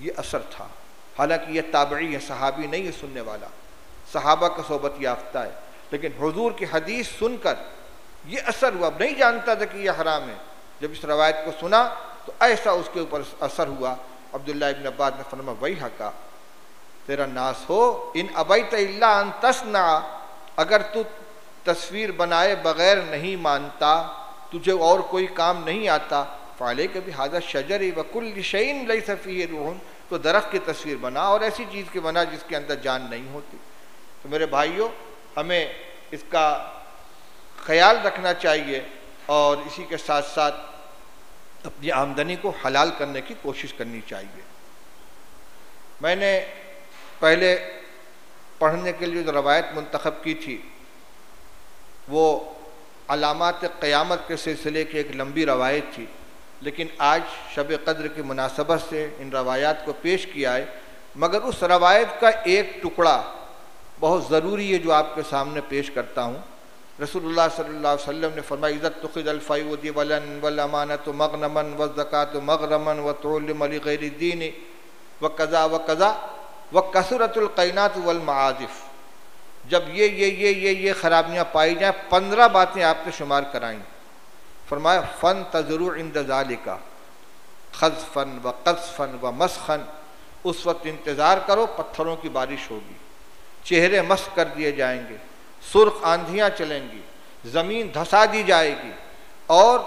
S1: ये असर था। हालांकि ये ताबई है, सहाबी नहीं है सुनने वाला, सहाबा का सोबत याफ्ता है, लेकिन हुजूर की हदीस सुनकर ये असर हुआ। नहीं जानता था कि यह हराम है, जब इस रवायत को सुना तो ऐसा उसके ऊपर असर हुआ। अब्दुल्ला इब्न अब्बास ने फरमाया, वही हका, तेरा नास हो, इन अबैत इल्ला अन तस्ना, अगर तू तस्वीर बनाए बगैर नहीं मानता, तुझे और कोई काम नहीं आता, फ़ाले कभी हाजा शजर व कुल्ल शैइन लैसा फ़ीही रूहुन, तो दरख्त की तस्वीर बना और ऐसी चीज़ की बना जिसके अंदर जान नहीं होती। तो मेरे भाइयों, हमें इसका ख्याल रखना चाहिए और इसी के साथ साथ अपनी आमदनी को हलाल करने की कोशिश करनी चाहिए। मैंने पहले पढ़ने के लिए जो रवायत मुंतखब की थी वो अलामात क़यामत के सिलसिले की एक लंबी रवायत थी, लेकिन आज शब क़द्र की मुनासबत से इन रवायात को पेश किया है। मगर उस रवायत का एक टुकड़ा बहुत ज़रूरी है जो आपके सामने पेश करता हूँ। रसूलुल्लाह सल्लल्लाहु अलैहि वसल्लम ने फरमाया, इज़्ज़त तुख़िज़ल फ़ैउदी वलन वल अमानतु मग़नमन व ज़कातु मग़रमन व तुअल्लिम लिग़ैरि दीन व कज़ा व कज़ा व कसरतुल क़ैनात वल मआज़िफ़। जब ये खराबियाँ पाई जाएँ, 15 बातें आपने शुमार कराई। फरमाया, फ़न तज़रू इंद ज़ालिका ख़ज़फ़न व क़ज़फ़न व मस्ख़न, उस वक्त इंतज़ार करो पत्थरों की बारिश होगी, चेहरे मस्क कर दिए जाएंगे, सुर्ख आंधियाँ चलेंगी, ज़मीन धंसा दी जाएगी और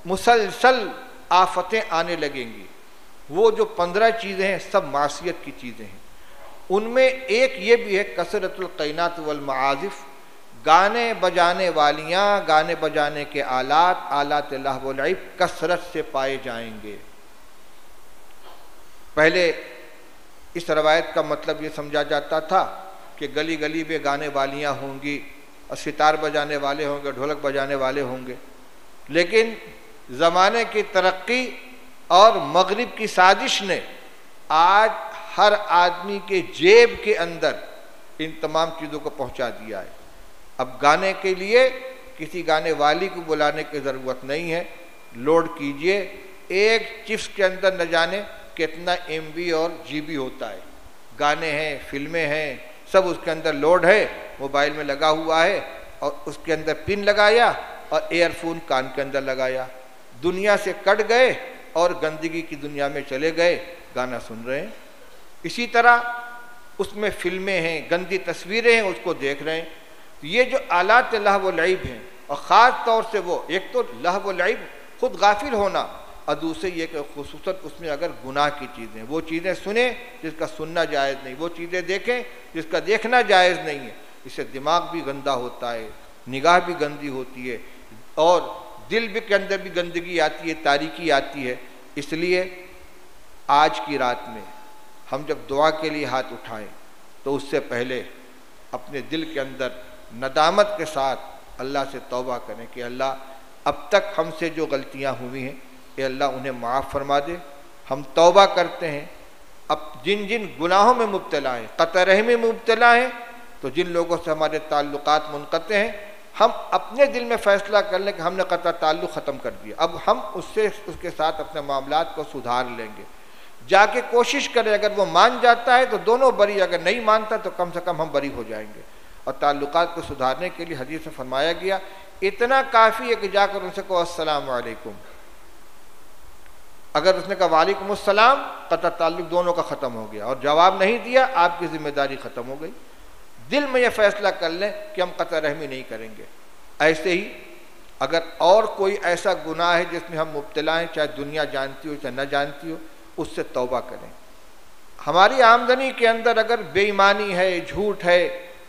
S1: मुसलसल आफतें आने लगेंगी। वो जो 15 चीज़ें हैं सब मासियत की चीज़ें हैं। उनमें एक ये भी है कसरतुल क़ैनात वल मआज़िफ़, गाने बजाने वालियाँ, गाने बजाने के आलात, आलात लहव व लइब कसरत से पाए जाएंगे। पहले इस रवायत का मतलब ये समझा जाता था कि गली गली में गाने वालियाँ होंगी और सितार बजाने वाले होंगे, ढोलक बजाने वाले होंगे, लेकिन ज़माने की तरक्की और मगरिब की साजिश ने आज हर आदमी के जेब के अंदर इन तमाम चीज़ों को पहुंचा दिया है। अब गाने के लिए किसी गाने वाली को बुलाने की ज़रूरत नहीं है, लोड कीजिए, एक चिप्स के अंदर न जाने कितना MB और GB होता है। गाने हैं, फिल्में हैं, सब उसके अंदर लोड है, मोबाइल में लगा हुआ है और उसके अंदर पिन लगाया और एयरफोन कान के अंदर लगाया, दुनिया से कट गए और गंदगी की दुनिया में चले गए, गाना सुन रहे हैं। इसी तरह उसमें फिल्में हैं, गंदी तस्वीरें हैं, उसको देख रहे हैं। तो ये जो आलात लहव व लइब हैं, और ख़ास तौर से वो एक तो लहव व लइब खुद गाफिल होना, और दूसरे ये कि खुसूसन उसमें अगर गुनाह की चीज़ें, वो चीज़ें सुने जिसका सुनना जायज़ नहीं, वो चीज़ें देखें जिसका देखना जायज़ नहीं है, इससे दिमाग भी गंदा होता है, निगाह भी गंदी होती है और दिल भी के अंदर भी गंदगी आती है, तारीकी आती है। इसलिए आज की रात में हम जब दुआ के लिए हाथ उठाएं तो उससे पहले अपने दिल के अंदर नदामत के साथ अल्लाह से तौबा करें कि अल्लाह अब तक हमसे जो गलतियां हुई हैं ये अल्लाह उन्हें माफ़ फरमा दे। हम तौबा करते हैं, अब जिन जिन गुनाहों में मुब्तला हैं, क़त्अ रहमी में मुब्तला हैं, तो जिन लोगों से हमारे ताल्लुकात मुनक़ते हैं, हम अपने दिल में फ़ैसला कर लें कि हमने क़त्अ ताल्लुक़ ख़त्म कर दिया, अब हम उसके साथ अपने मामलात को सुधार लेंगे। जाके कोशिश करें, अगर वो मान जाता है तो दोनों बरी, अगर नहीं मानता तो कम से कम हम बरी हो जाएंगे। और ताल्लुकात को सुधारने के लिए हदीस में फरमाया गया, इतना काफ़ी है कि जाकर उनसे कहो अस्सलाम वालेकुम, अगर उसने कहा वालेकुमुस्सलाम, कता ताल्लुक दोनों का ख़त्म हो गया, और जवाब नहीं दिया, आपकी जिम्मेदारी ख़त्म हो गई। दिल में यह फैसला कर लें कि हम कता रहमी नहीं करेंगे। ऐसे ही अगर और कोई ऐसा गुनाह है जिसमें हम मुब्तला हैं, चाहे दुनिया जानती हो चाहे न जानती हो, उससे तौबा करें। हमारी आमदनी के अंदर अगर बेईमानी है, झूठ है,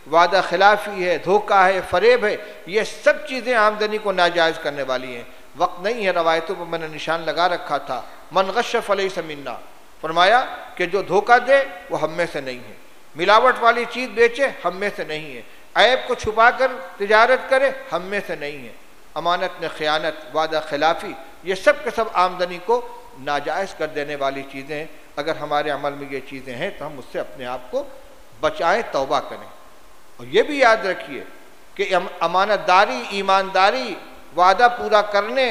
S1: वादा खिलाफी है, धोखा है, फरेब है, ये सब चीज़ें आमदनी को नाजायज़ करने वाली हैं। वक्त नहीं है, रवायतों पर मैंने निशान लगा रखा था, मन गश्श फलैस मिन्ना, फरमाया कि जो धोखा दे वो हम में से नहीं है, मिलावट वाली चीज़ बेचे हम में से नहीं है, ऐब को छुपा कर तिजारत करे हम में से नहीं है, अमानत में ख़यानत, वादा खिलाफी, ये सब के सब आमदनी को नाजायज़ कर देने वाली चीज़ें हैं। अगर हमारे अमल में ये चीज़ें हैं तो हम उससे अपने आप को बचाएं, तौबा करें। और ये भी याद रखिए कि अमानतदारी, ईमानदारी, वादा पूरा करने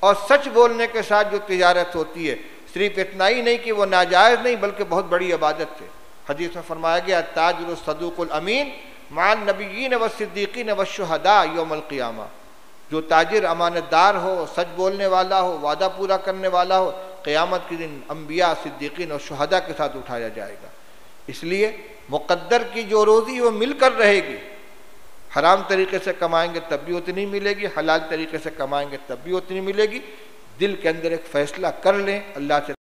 S1: और सच बोलने के साथ जो तिजारत होती है, सिर्फ इतना ही नहीं कि वो नाजायज़ नहीं बल्कि बहुत बड़ी इबादत है। हदीस में फरमाया गया ताजिर सदूकुल अमीन माल नबीयीन व सिद्दीकीन व शुहदा यौमल क़ियामा, जो ताजिर अमानतदार हो, सच बोलने वाला हो, वादा पूरा करने वाला हो, क़यामत के दिन अम्बिया, सिद्दीकीन और शुहदा के साथ उठाया जाएगा। इसलिए मुक़द्दर की जो रोज़ी वो मिलकर रहेगी, हराम तरीके से कमाएंगे तब भी उतनी मिलेगी, हलाल तरीके से कमाएंगे तब भी उतनी मिलेगी। दिल के अंदर एक फ़ैसला कर लें, अल्लाह से